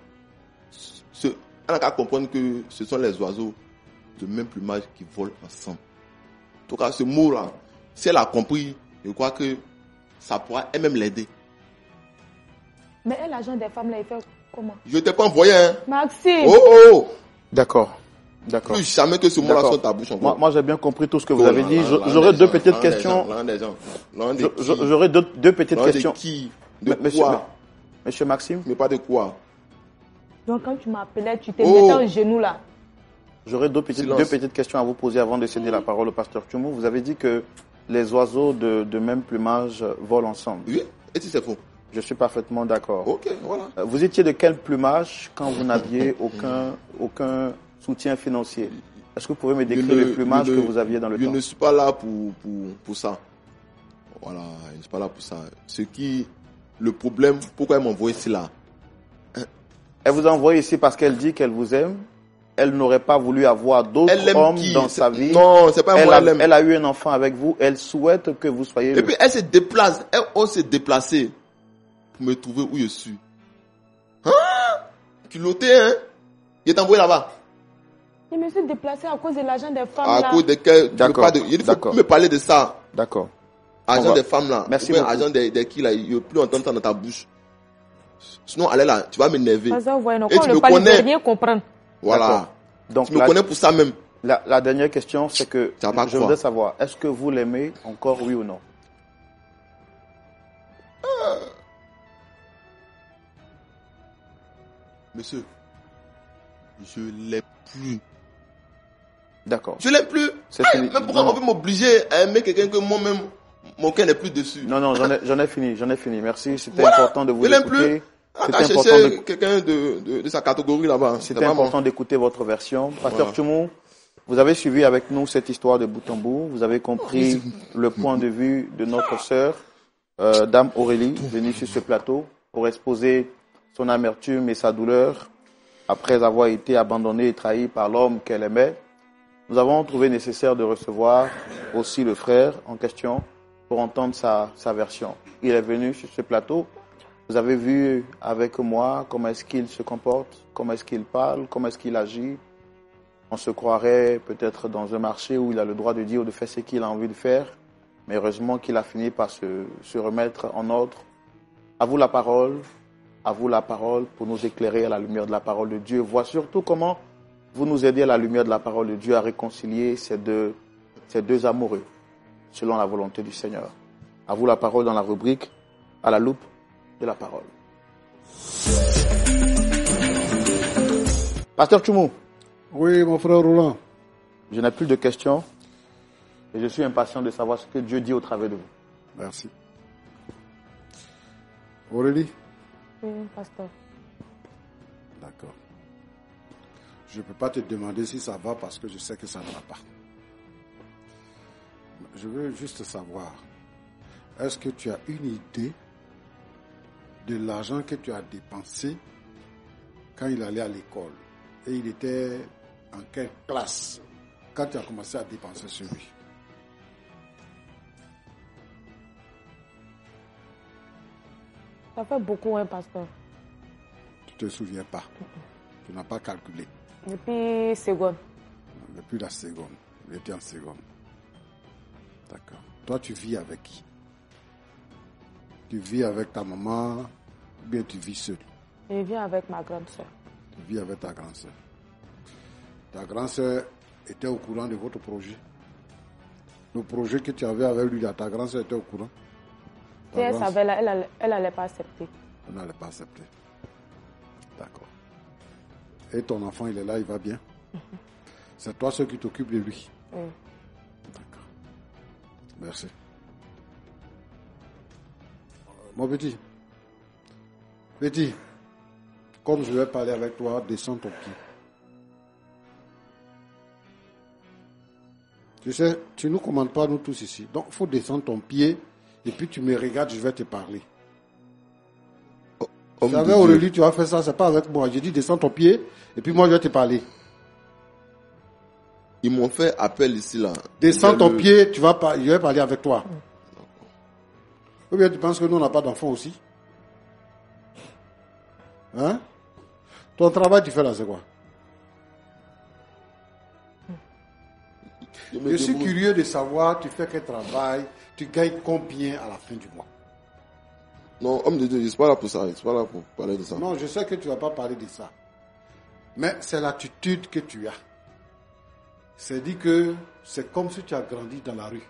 On a qu'à comprendre que ce sont les oiseaux de même plumage qui volent ensemble. En tout cas, ce mot-là, si elle a compris, je crois que ça pourra elle-même l'aider. Mais elle, l'agent des femmes, là, il fait comment? Je ne t'ai pas envoyé, hein. Maxime! Oh! D'accord. Plus jamais que ce mot-là soit ta bouche encore. Moi, j'ai bien compris tout ce que vous avez dit. J'aurais deux petites questions. J'aurais deux petites questions. De quoi? Monsieur Maxime? Mais pas de quoi? Donc, quand tu m'appelais, tu t'es mis en genou là. J'aurais deux petites questions à vous poser avant de céder la parole au pasteur Tchoumou. Vous avez dit que les oiseaux de même plumage volent ensemble. Oui, et si c'est faux? Je suis parfaitement d'accord. Ok, voilà. Vous étiez de quel plumage quand vous n'aviez aucun soutien financier? Est-ce que vous pouvez me décrire le plumage que vous aviez dans le temps? Je ne suis pas là pour ça. Voilà, je ne suis pas là pour ça. Le problème, pourquoi elle m'a envoyé ici là? Elle vous a envoyé ici parce qu'elle dit qu'elle vous aime. Elle n'aurait pas voulu avoir d'autres hommes dans sa vie. Non, c'est pas moi, elle aime. Elle a eu un enfant avec vous. Elle souhaite que vous soyez... Et puis elle se déplace. Elle s'est déplacée pour me trouver où je suis. Hein? Culotté, hein? Il est envoyé là-bas. Il me suis déplacé à cause de l'agent des femmes là. À cause de quel... D'accord. Il faut plus me parler de ça. D'accord. Agent des femmes là. Merci beaucoup. Agent de qui là? Il ne veut plus entendre ça dans ta bouche. Sinon, allez là, tu vas m'énerver. Et tu me connais. Rien comprendre. Voilà. Donc, tu me connais pour ça même. La dernière question, c'est que je voudrais savoir, est-ce que vous l'aimez encore, oui ou non? Monsieur, je ne l'aime plus. D'accord. Je ne l'aime plus. Mais pourquoi on veut m'obliger à aimer quelqu'un que moi-même, mon cœur n'est plus dessus? Non, j'en ai fini. Merci, c'était important de vous écouter. C'était important quelqu'un de sa catégorie là-bas. C'était important d'écouter votre version. Pasteur Tchoumou, vous avez suivi avec nous cette histoire de bout en bout. Vous avez compris le point de vue de notre sœur, Dame Aurélie, venue sur ce plateau pour exposer son amertume et sa douleur après avoir été abandonnée et trahie par l'homme qu'elle aimait. Nous avons trouvé nécessaire de recevoir aussi le frère en question pour entendre sa version. Il est venu sur ce plateau. Vous avez vu avec moi comment est-ce qu'il se comporte, comment est-ce qu'il parle, comment est-ce qu'il agit. On se croirait peut-être dans un marché où il a le droit de dire ou de faire ce qu'il a envie de faire. Mais heureusement qu'il a fini par se remettre en ordre. À vous la parole pour nous éclairer à la lumière de la parole de Dieu. Vois surtout comment vous nous aidez à la lumière de la parole de Dieu à réconcilier ces deux amoureux selon la volonté du Seigneur. À vous la parole dans la rubrique à la loupe de la parole. Pasteur Tchoumou. Oui, mon frère Roland. Je n'ai plus de questions et je suis impatient de savoir ce que Dieu dit au travers de vous. Merci. Aurélie? Oui, pasteur. D'accord. Je ne peux pas te demander si ça va parce que je sais que ça ne va pas. Je veux juste savoir, est-ce que tu as une idée de l'argent que tu as dépensé quand il allait à l'école? Et il était en quelle classe quand tu as commencé à dépenser sur lui? Ça fait beaucoup, hein, pasteur. te souviens pas. Tu n'as pas calculé. Depuis seconde. Depuis la seconde. Il était en seconde. D'accord. Toi, tu vis avec qui? Tu vis avec ta maman ou bien tu vis seul? Je vis avec ma grande soeur. Tu vis avec ta grande soeur. Ta grande soeur était au courant de votre projet? Le projet que tu avais avec lui, ta grande soeur était au courant? Si elle savait, elle n'allait pas accepter. Elle n'allait pas accepter. D'accord. Et ton enfant, il est là, il va bien? C'est toi seul qui t'occupe de lui? Oui. D'accord. Merci. Mon petit. Petit, comme je vais parler avec toi, descends ton pied. Tu sais, tu ne nous commandes pas, nous tous ici. Donc, il faut descendre ton pied et puis tu me regardes, je vais te parler. Si avec Aurélie, tu vas faire ça, c'est pas avec moi. J'ai dit descends ton pied et puis moi, je vais te parler. Ils m'ont fait appel ici, là. Descends ton pied, je vais parler avec toi. Ou bien tu penses que nous, on n'a pas d'enfants aussi? Hein? Ton travail, tu fais là, c'est quoi? Je suis curieux de savoir, tu fais quel travail, tu gagnes combien à la fin du mois? Non, homme de Dieu, je ne suis pas là pour ça, je ne suis pas là pour parler de ça. Non, je sais que tu ne vas pas parler de ça. Mais c'est l'attitude que tu as. C'est dit que c'est comme si tu as grandi dans la rue.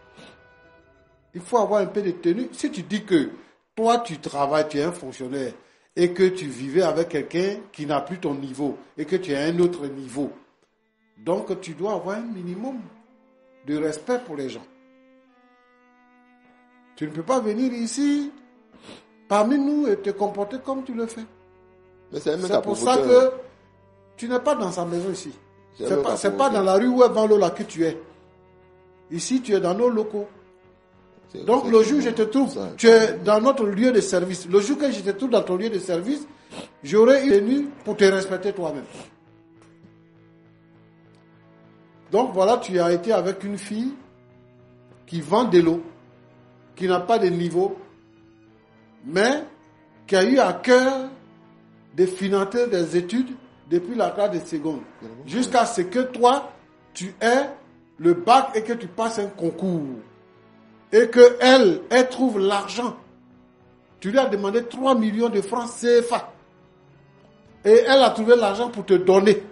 Il faut avoir un peu de tenue. Si tu dis que toi, tu travailles, tu es un fonctionnaire, et que tu vivais avec quelqu'un qui n'a plus ton niveau, et que tu as un autre niveau, donc tu dois avoir un minimum de respect pour les gens. Tu ne peux pas venir ici, parmi nous, et te comporter comme tu le fais. C'est pour ça que tu n'es pas dans sa maison ici. C'est pas dans la rue où est Valola que tu es. Ici, tu es dans nos locaux. Donc, le jour où je te trouve, tu es dans notre lieu de service. Le jour que je te trouve dans ton lieu de service, j'aurai une tenue pour te respecter toi-même. Donc, voilà, tu as été avec une fille qui vend de l'eau, qui n'a pas de niveau, mais qui a eu à cœur de financer des études depuis la classe de seconde, jusqu'à ce que toi, tu aies le bac et que tu passes un concours. Et qu'elle trouve l'argent. Tu lui as demandé 3 millions de francs CFA. Et elle a trouvé l'argent pour te donner.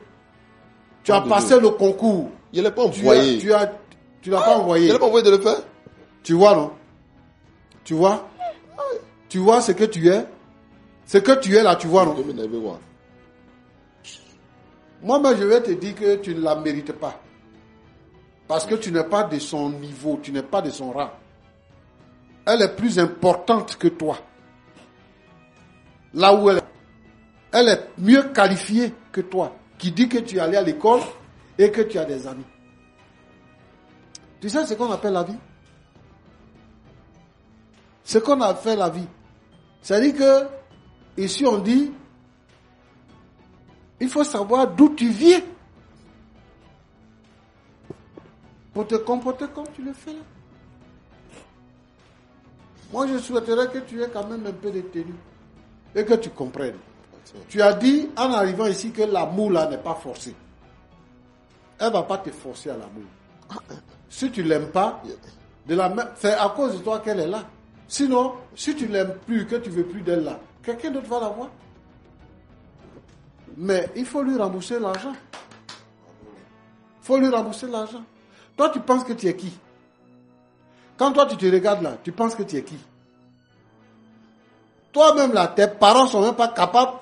Tu as passé le concours. Je ne l'ai pas envoyé. Tu l'as pas envoyé. Je ne l'ai pas envoyé de le faire. Tu vois, non? Tu vois? Tu vois ce que tu es? Ce que tu es là, tu vois, non? Moi, je vais te dire que tu ne la mérites pas. Parce que tu n'es pas de son niveau, tu n'es pas de son rang. Elle est plus importante que toi. Là où elle est mieux qualifiée que toi, qui dit que tu es allé à l'école et que tu as des amis. Tu sais ce qu'on appelle la vie? Ce qu'on a fait la vie. C'est-à-dire que, ici on dit, il faut savoir d'où tu viens pour te comporter comme tu le fais là. Moi, je souhaiterais que tu aies quand même un peu de tenue et que tu comprennes. Tu as dit, en arrivant ici, que l'amour là n'est pas forcé. Elle ne va pas te forcer à l'amour. Si tu ne l'aimes pas, c'est à cause de toi qu'elle est là. Sinon, si tu ne l'aimes plus, que tu ne veux plus d'elle là, quelqu'un d'autre va la voir. Mais il faut lui rembourser l'argent. Il faut lui rembourser l'argent. Toi, tu penses que tu es qui? Quand toi, tu te regardes là, tu penses que tu es qui? Toi-même là, tes parents ne sont même pas capables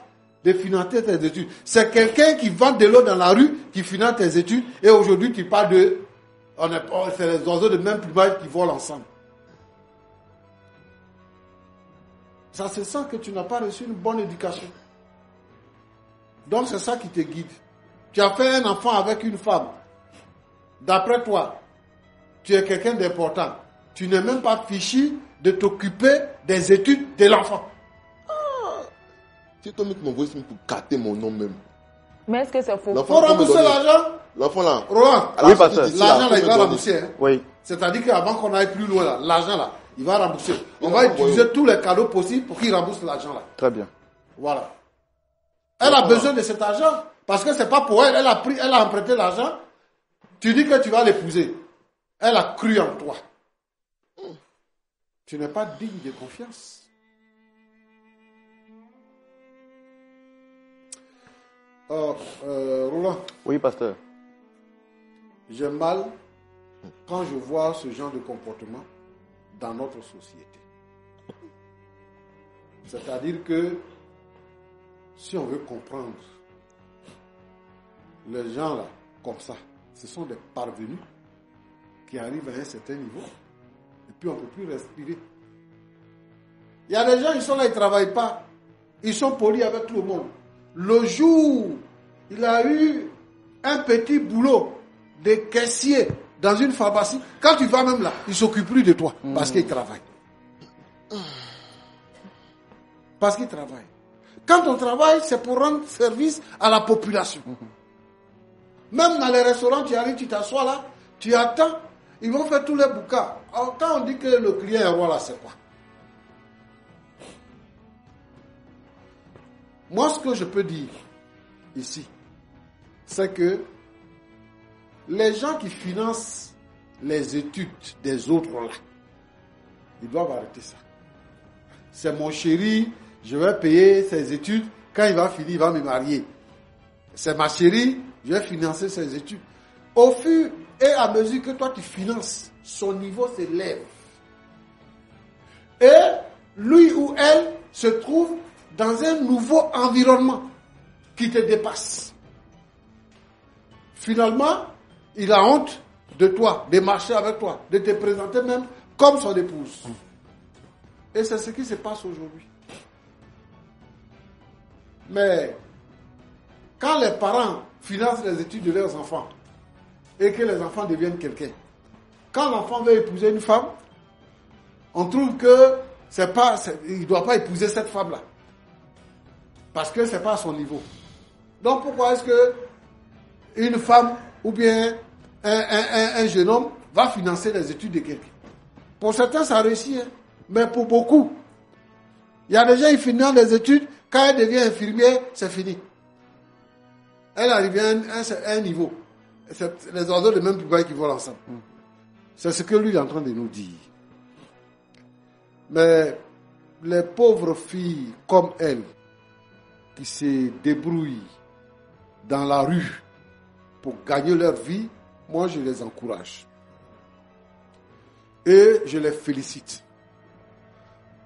de financer tes études. C'est quelqu'un qui vend de l'eau dans la rue qui finance tes études et aujourd'hui, tu parles de... c'est les oiseaux de même plumage qui volent ensemble. Ça se sent que tu n'as pas reçu une bonne éducation. Donc, c'est ça qui te guide. Tu as fait un enfant avec une femme. D'après toi, tu es quelqu'un d'important. Tu n'es même pas fichu de t'occuper des études de l'enfant. C'est toi qui m'envoies pour capter mon nom même. Mais est-ce que c'est faux? Il faut rembourser l'argent. L'enfant là. Roland, oui, pasteur. l'argent là, il va rembourser. Hein. Oui. C'est-à-dire qu'avant qu'on aille plus loin là, l'argent là, il va rembourser. On va utiliser tous les cadeaux possibles pour qu'il rembourse l'argent là. Très bien. Voilà. Elle a besoin de cet argent. Parce que c'est pas pour elle. Elle a emprunté l'argent. Tu dis que tu vas l'épouser. Elle a cru en toi. Tu n'es pas digne de confiance. Roland. Oui, pasteur. J'ai mal quand je vois ce genre de comportement dans notre société. C'est-à-dire que si on veut comprendre les gens là, comme ça, ce sont des parvenus qui arrivent à un certain niveau et puis on ne peut plus respirer. Il y a des gens, ils sont là, ils ne travaillent pas. Ils sont polis avec tout le monde. Le jour, il a eu un petit boulot de caissier dans une pharmacie. Quand tu vas même là, il ne s'occupe plus de toi parce qu'il travaille. Parce qu'il travaille. Quand on travaille, c'est pour rendre service à la population. Même dans les restaurants, tu arrives, tu t'assois là, tu attends, ils vont faire tous les bouquins. Alors, quand on dit que le client est roi là, c'est quoi? Moi, ce que je peux dire ici, c'est que les gens qui financent les études des autres là, ils doivent arrêter ça. C'est mon chéri, je vais payer ses études. Quand il va finir, il va me marier. C'est ma chérie, je vais financer ses études. Au fur et à mesure que toi tu finances, son niveau s'élève. Et lui ou elle se trouve dans un nouveau environnement qui te dépasse. Finalement, il a honte de toi, de marcher avec toi, de te présenter même comme son épouse. Et c'est ce qui se passe aujourd'hui. Mais quand les parents financent les études de leurs enfants et que les enfants deviennent quelqu'un, quand l'enfant veut épouser une femme, on trouve que il ne doit pas épouser cette femme-là. Parce que ce n'est pas à son niveau. Donc pourquoi est-ce que une femme ou bien un jeune homme va financer les études de quelqu'un? Pour certains, ça réussit, hein? Mais pour beaucoup, il y a des gens qui financent les études, quand elle devient infirmière, c'est fini. Elle arrive à un niveau. C'est les oiseaux de même plus qui volent ensemble. C'est ce que lui est en train de nous dire. Mais les pauvres filles comme elle, qui se débrouillent dans la rue pour gagner leur vie, moi je les encourage. Et je les félicite.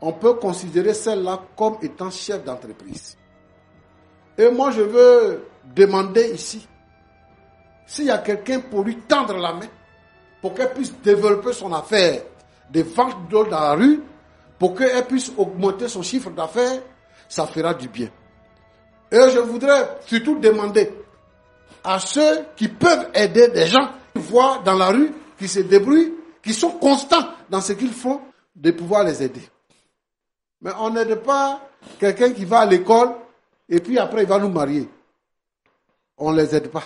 On peut considérer celle-là comme étant chef d'entreprise. Et moi je veux demander ici, s'il y a quelqu'un pour lui tendre la main, pour qu'elle puisse développer son affaire de vente d'eau dans la rue, pour qu'elle puisse augmenter son chiffre d'affaires, ça fera du bien. Et je voudrais surtout demander à ceux qui peuvent aider des gens qui voient dans la rue, qui se débrouillent, qui sont constants dans ce qu'ils font, de pouvoir les aider. Mais on n'aide pas quelqu'un qui va à l'école et puis après il va nous marier. On ne les aide pas.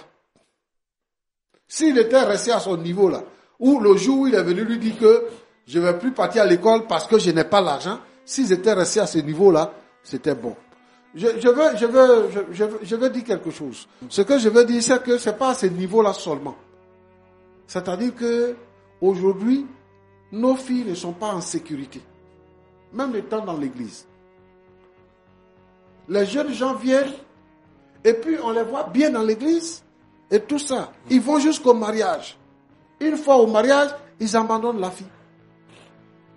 S'il était resté à son niveau là, ou le jour où il est venu lui dire que je ne vais plus partir à l'école parce que je n'ai pas l'argent, s'ils étaient restés à ce niveau là, c'était bon. Je veux dire quelque chose. Ce que je veux dire, c'est que ce n'est pas à ce niveau-là seulement. C'est-à-dire que aujourd'hui, nos filles ne sont pas en sécurité. Même étant dans l'église. Les jeunes gens viennent et puis on les voit bien dans l'église et tout ça. Ils vont jusqu'au mariage. Une fois au mariage, ils abandonnent la fille.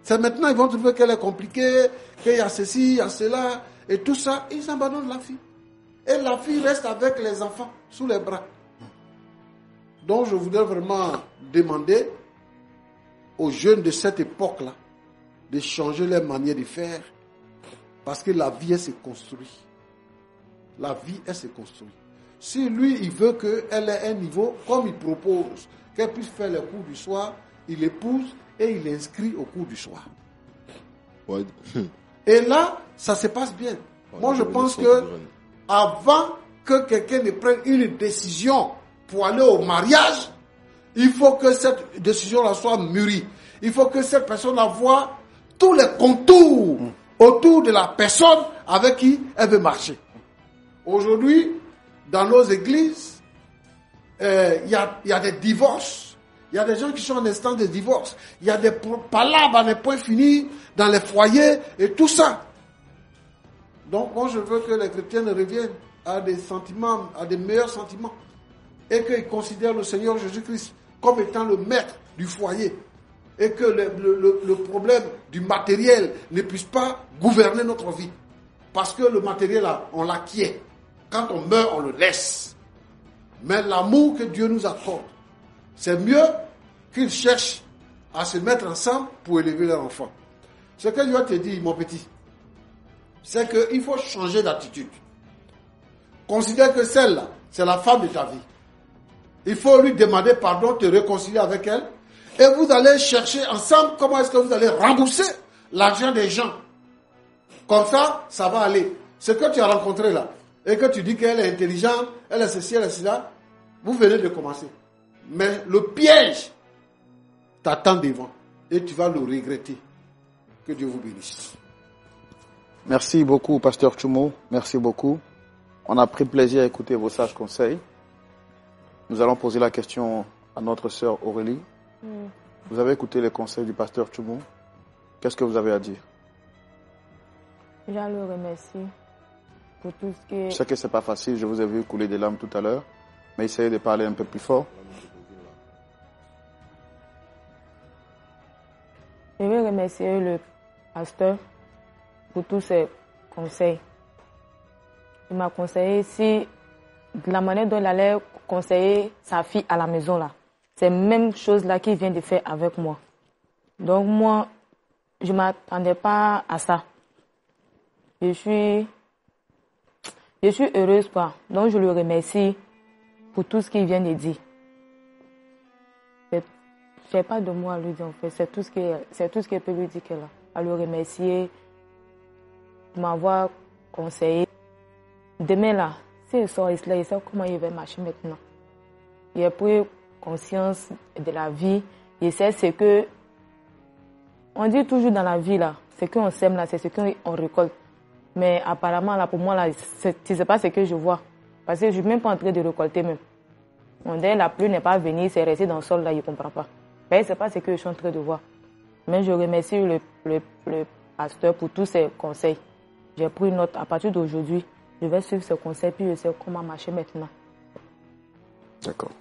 C'est maintenant ils vont trouver qu'elle est compliquée, qu'il y a ceci, il y a cela. Et tout ça, ils abandonnent la fille. Et la fille reste avec les enfants sous les bras. Donc je voudrais vraiment demander aux jeunes de cette époque-là de changer leur manière de faire. Parce que la vie, elle se construit. La vie, elle se construit. Si lui, il veut qu'elle ait un niveau, comme il propose, qu'elle puisse faire les cours du soir, il épouse et il inscrit au cours du soir. Ouais. Et là, ça se passe bien. Moi, je pense que avant que quelqu'un ne prenne une décision pour aller au mariage, il faut que cette décision-là soit mûrie. Il faut que cette personne-là voie tous les contours autour de la personne avec qui elle veut marcher. Aujourd'hui, dans nos églises, il y a des divorces. Il y a des gens qui sont en instant de divorce. Il y a des palabres à ne point finir dans les foyers et tout ça. Donc, moi, je veux que les chrétiens reviennent à des sentiments, à des meilleurs sentiments. Et qu'ils considèrent le Seigneur Jésus-Christ comme étant le maître du foyer. Et que le problème du matériel ne puisse pas gouverner notre vie. Parce que le matériel, là, on l'acquiert. Quand on meurt, on le laisse. Mais l'amour que Dieu nous accorde, c'est mieux qu'ils cherchent à se mettre ensemble pour élever leur enfant. Ce que Dieu te dit, mon petit, c'est qu'il faut changer d'attitude. Considère que celle-là, c'est la femme de ta vie. Il faut lui demander pardon, te réconcilier avec elle. Et vous allez chercher ensemble comment est-ce que vous allez rembourser l'argent des gens. Comme ça, ça va aller. Ce que tu as rencontré là, et que tu dis qu'elle est intelligente, elle est ceci, elle est cela, vous venez de commencer. Mais le piège t'attend devant. Et tu vas le regretter. Que Dieu vous bénisse. Merci beaucoup, Pasteur Tchoumo. Merci beaucoup. On a pris plaisir à écouter vos sages conseils. Nous allons poser la question à notre sœur Aurélie. Vous avez écouté les conseils du pasteur Tchoumo. Qu'est-ce que vous avez à dire? Je le remercie pour tout ce que... Je sais que ce n'est pas facile, je vous ai vu couler des larmes tout à l'heure, mais essayez de parler un peu plus fort. Je veux remercier le pasteur pour tous ses conseils. Il m'a conseillé si de la manière dont il allait conseiller sa fille à la maison là. C'est la même chose là qu'il vient de faire avec moi. Donc moi, je ne m'attendais pas à ça. Je suis heureuse quoi. Donc je le remercie pour tout ce qu'il vient de dire. Je n'ai pas de mots à lui dire en fait. C'est tout ce que peut lui dire qu'elle a. À le remercier, de m'avoir conseillé. Demain là, si il sort ici, il sait comment il va marcher maintenant. Il a pris conscience de la vie. Il sait ce que... On dit toujours dans la vie là, ce qu'on sème là, c'est ce qu'on récolte. Mais apparemment là, pour moi là, c'est pas ce que je vois. Parce que je ne suis même pas en train de récolter même. On dit la pluie n'est pas venue, c'est resté dans le sol là, il ne comprend pas. Mais ce n'est pas ce que je suis en train de voir. Mais je remercie le pasteur pour tous ses conseils. J'ai pris note. À partir d'aujourd'hui, je vais suivre ses conseils puis je sais comment marcher maintenant. D'accord.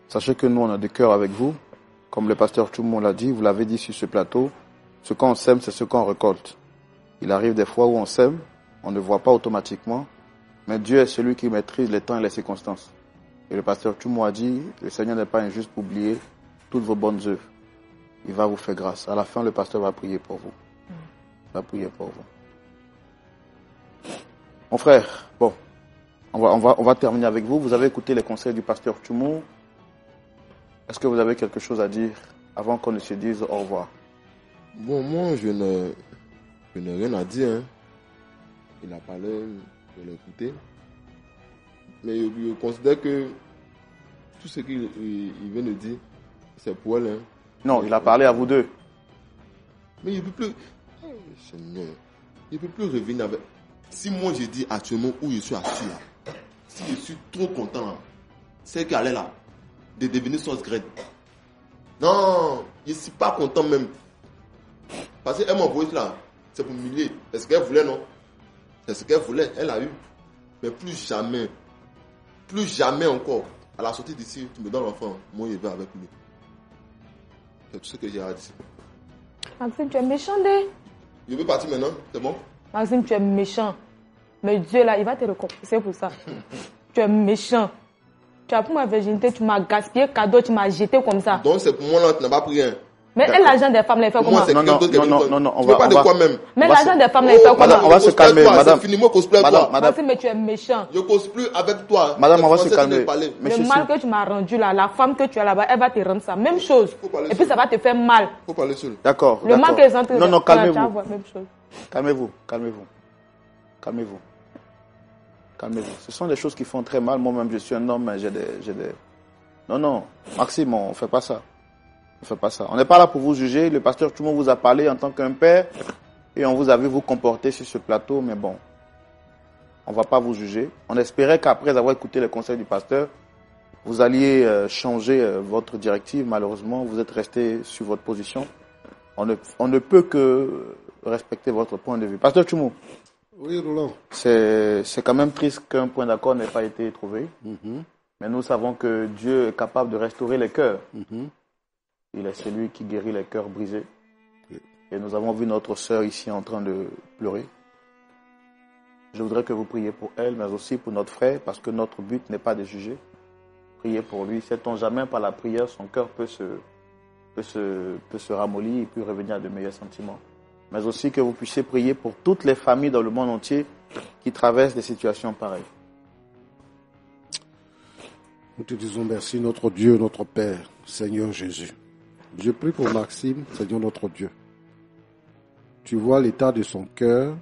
Sachez que nous, on a des cœurs avec vous. Comme le pasteur Tchoumo l'a dit, vous l'avez dit sur ce plateau, ce qu'on sème, c'est ce qu'on récolte. Il arrive des fois où on sème, on ne voit pas automatiquement, mais Dieu est celui qui maîtrise les temps et les circonstances. Et le pasteur Tchoumo a dit, le Seigneur n'est pas injuste pour oublier toutes vos bonnes œuvres. Il va vous faire grâce. À la fin, le pasteur va prier pour vous. Il va prier pour vous. Mon frère, bon, on va terminer avec vous. Vous avez écouté les conseils du pasteur Tchoumo. Est-ce que vous avez quelque chose à dire avant qu'on ne se dise au revoir? Bon, moi, je n'ai rien à dire. Hein. Il a parlé, je l'ai écouté. Mais je considère que tout ce qu'il vient de dire, c'est pour elle. Hein. Non, il a parlé à vous deux. Mais il ne peut plus... Seigneur, il ne peut plus revenir avec... Si moi, je dis actuellement où je suis assis, là, si je suis trop content, là, c'est qu'elle est là, de devenir sauce graine. Non, je ne suis pas content même. Parce qu'elle m'a envoyé là, c'est pour m'humilier. C'est ce qu'elle voulait, non? C'est ce qu'elle voulait, elle a eu. Mais plus jamais encore. À la sortie d'ici, tu me donnes l'enfant, moi je vais avec lui. C'est tout ce que j'ai à dire. Maxime, tu es méchant, dé. Je veux partir maintenant, c'est bon? Maxime, tu es méchant. Mais Dieu, là, il va te récompenser pour ça. Tu es méchant. Tu as pris ma virginité, tu m'as gaspillé cadeau, tu m'as jeté comme ça. Donc c'est pour moi là, tu n'as pas pris rien. Mais l'argent des femmes, là, il fait comment? Non, on va pas de quoi même. Mais l'argent des femmes, là, il fait comment? Madame, on va se calmer, madame. C'est fini, moi, cosplay toi. Madame, mais tu es méchant. Je cosplay avec toi. Madame, on va se calmer. Le mal que tu m'as rendu là, la femme que tu as là-bas, elle va te rendre ça. Même chose. Et puis ça va te faire mal. Faut parler seul. D'accord. Le mal que les gens te Non, calmez-vous. Même chose. Calmez-vous. Ce sont des choses qui font très mal. Moi-même, je suis un homme, mais j'ai des... Non, Maxime, on ne fait pas ça. On n'est pas là pour vous juger. Le pasteur Tchoumo vous a parlé en tant qu'un père et on vous a vu vous comporter sur ce plateau, mais bon. On ne va pas vous juger. On espérait qu'après avoir écouté les conseils du pasteur, vous alliez changer votre directive. Malheureusement, vous êtes resté sur votre position. On ne peut que respecter votre point de vue. Pasteur Tchoumou. Oui, Roland. C'est quand même triste qu'un point d'accord n'ait pas été trouvé. Mais nous savons que Dieu est capable de restaurer les cœurs. Il est celui qui guérit les cœurs brisés. Et nous avons vu notre sœur ici en train de pleurer. Je voudrais que vous priez pour elle, mais aussi pour notre frère, parce que notre but n'est pas de juger. Priez pour lui. Sait-on jamais par la prière, son cœur peut se ramollir et puis revenir à de meilleurs sentiments. Mais aussi que vous puissiez prier pour toutes les familles dans le monde entier qui traversent des situations pareilles. Nous te disons merci, notre Dieu, notre Père, Seigneur Jésus. Je prie pour Maxime, Seigneur notre Dieu. Tu vois l'état de son cœur,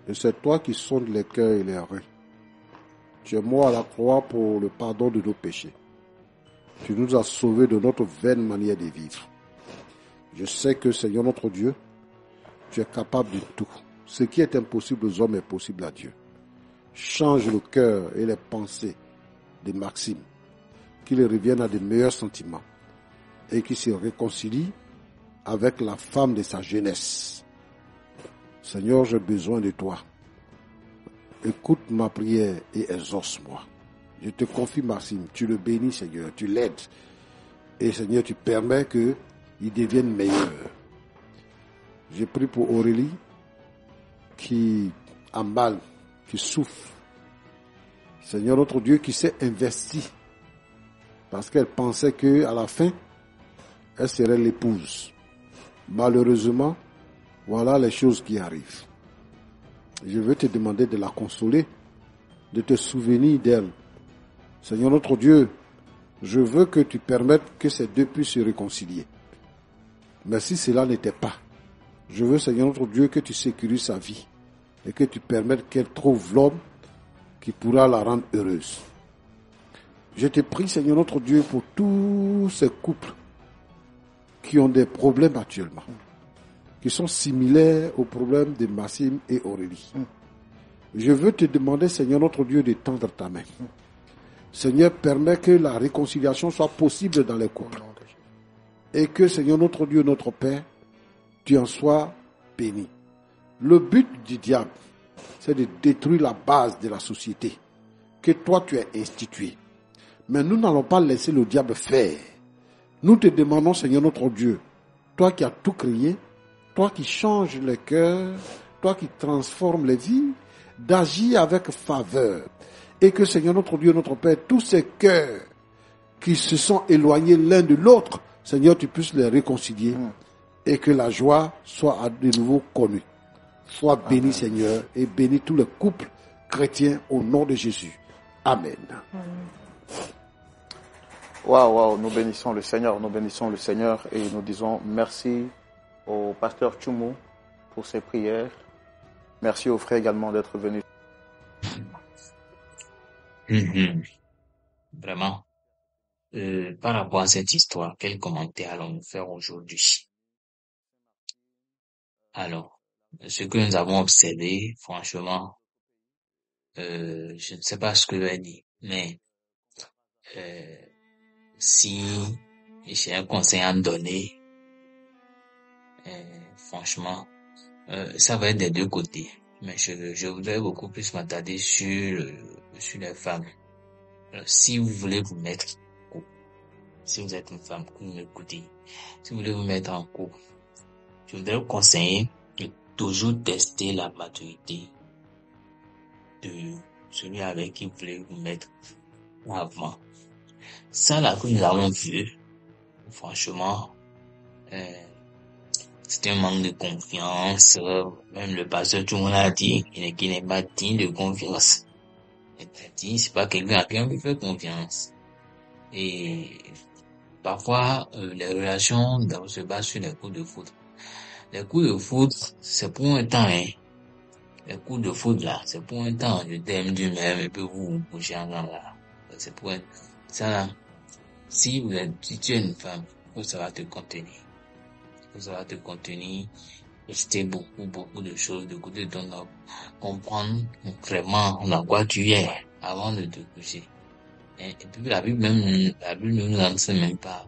et c'est toi qui sondes les cœurs et les reins. Tu es mort à la croix pour le pardon de nos péchés. Tu nous as sauvés de notre vaine manière de vivre. Je sais que, Seigneur notre Dieu, tu es capable de tout. Ce qui est impossible aux hommes est possible à Dieu. Change le cœur et les pensées de Maxime, qu'il revienne à de meilleurs sentiments et qu'il se réconcilie avec la femme de sa jeunesse. Seigneur, j'ai besoin de toi. Écoute ma prière et exauce-moi. Je te confie Maxime, tu le bénis Seigneur, tu l'aides. Et Seigneur, tu permets qu'il devienne meilleur. Je prie pour Aurélie qui a mal, qui souffre. Seigneur notre Dieu qui s'est investi parce qu'elle pensait qu'à la fin, elle serait l'épouse. Malheureusement, voilà les choses qui arrivent. Je veux te demander de la consoler, de te souvenir d'elle. Seigneur notre Dieu, je veux que tu permettes que ces deux puissent se réconcilier. Mais si cela n'était pas, je veux, Seigneur notre Dieu, que tu sécurises sa vie et que tu permettes qu'elle trouve l'homme qui pourra la rendre heureuse. Je te prie, Seigneur notre Dieu, pour tous ces couples qui ont des problèmes actuellement, qui sont similaires aux problèmes de Maxime et Aurélie. Je veux te demander, Seigneur notre Dieu, de tendre ta main. Seigneur, permets que la réconciliation soit possible dans les couples. Et que, Seigneur notre Dieu, notre Père, tu en sois béni. Le but du diable, c'est de détruire la base de la société que toi tu as instituée. Mais nous n'allons pas laisser le diable faire. Nous te demandons, Seigneur notre Dieu, toi qui as tout créé, toi qui changes les cœurs, toi qui transformes les vies, d'agir avec faveur. Et que, Seigneur notre Dieu, notre Père, tous ces cœurs qui se sont éloignés l'un de l'autre, Seigneur, tu puisses les réconcilier et que la joie soit de nouveau connue. Sois béni, Seigneur, et bénis tous les couples chrétiens au nom de Jésus. Amen. Waouh, nous bénissons le Seigneur et nous disons merci au pasteur Tchoumou pour ses prières. Merci aux frères également d'être venus. Vraiment. Par rapport à cette histoire, quel commentaire allons-nous faire aujourd'hui? Alors, ce que nous avons observé, franchement, je ne sais pas ce que je vais dire, mais si j'ai un conseil à me donner, franchement, ça va être des deux côtés. Mais je voudrais beaucoup plus m'attarder sur les femmes. Alors, si vous voulez vous mettre en couple, si vous êtes une femme, vous m'écoutez, si vous voulez vous mettre en couple, je voudrais vous conseiller de toujours tester la maturité de celui avec qui vous voulez vous mettre avant. Ça, là, que nous avons vu, franchement, c'est un manque de confiance. Même le pasteur, tout le monde a dit qu'il n'est pas digne de confiance. C'est pas quelqu'un à qui on peut faire confiance. Et parfois, les relations se basent sur les coups de foudre. Les coups de foudre, c'est pour un temps, hein. Les coups de foudre, là, c'est pour un temps. Je t'aime du même, et puis vous bougez en là. C'est pour un, ça, là. Si tu es une femme, faut savoir te contenir. Faut savoir te contenir tester beaucoup de choses de côté, donc comprendre vraiment dans quoi tu es avant de te coucher. Et puis la Bible ne nous enseigne même pas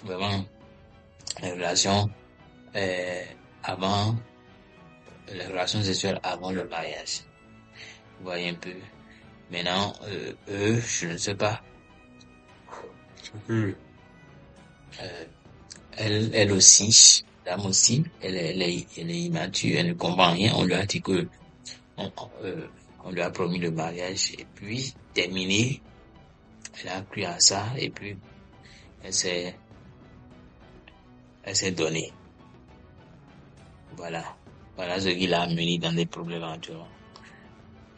vraiment les relations avant les relations sexuelles avant le mariage. Vous voyez un peu. Maintenant, eux, je ne sais pas. Elle aussi, dame aussi, elle est immature, elle ne comprend rien. On lui a dit que on lui a promis le mariage et puis terminé, elle a cru à ça et puis elle s'est donnée. Voilà ce qui l'a amené dans des problèmes actuellement.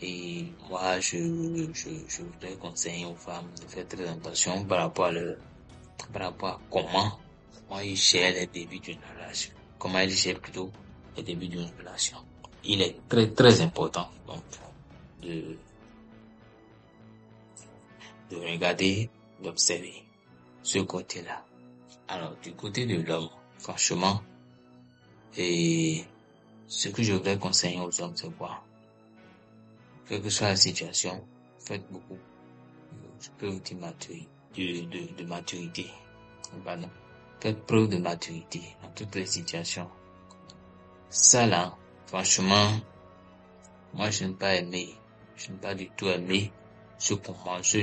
Et moi, je voudrais conseiller aux femmes de faire très attention par rapport à comment ils gèrent les débuts d'une relation. Comment ils gèrent plutôt les débuts d'une relation. Il est très, très important, donc, de regarder, d'observer ce côté-là. Alors, du côté de l'homme, franchement, et ce que je voudrais conseiller aux hommes, c'est quoi? Quelle que soit la situation, faites beaucoup preuve de maturité. Pardon. Faites preuve de maturité dans toutes les situations. Ça là, franchement, moi je n'ai pas du tout aimé ce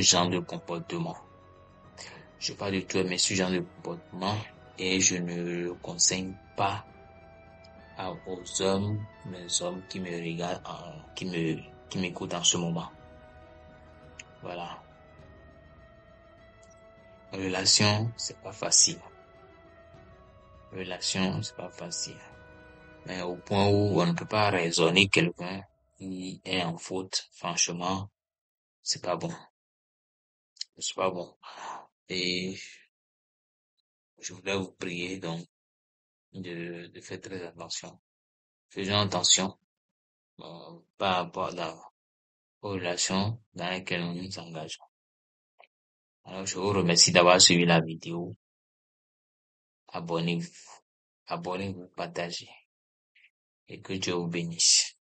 genre de comportement. Je n'ai pas du tout aimé ce genre de comportement et je ne le conseille pas aux hommes, mes hommes qui me regardent, qui m'écoutent en ce moment. Voilà. Relation, c'est pas facile. Mais au point où on ne peut pas raisonner quelqu'un qui est en faute, franchement, c'est pas bon. Et je voulais vous prier donc de faire très attention. Faisons attention par rapport aux relations dans lesquelles nous nous engageons. Alors, je vous remercie d'avoir suivi la vidéo. Abonnez-vous, partagez. Et que Dieu vous bénisse.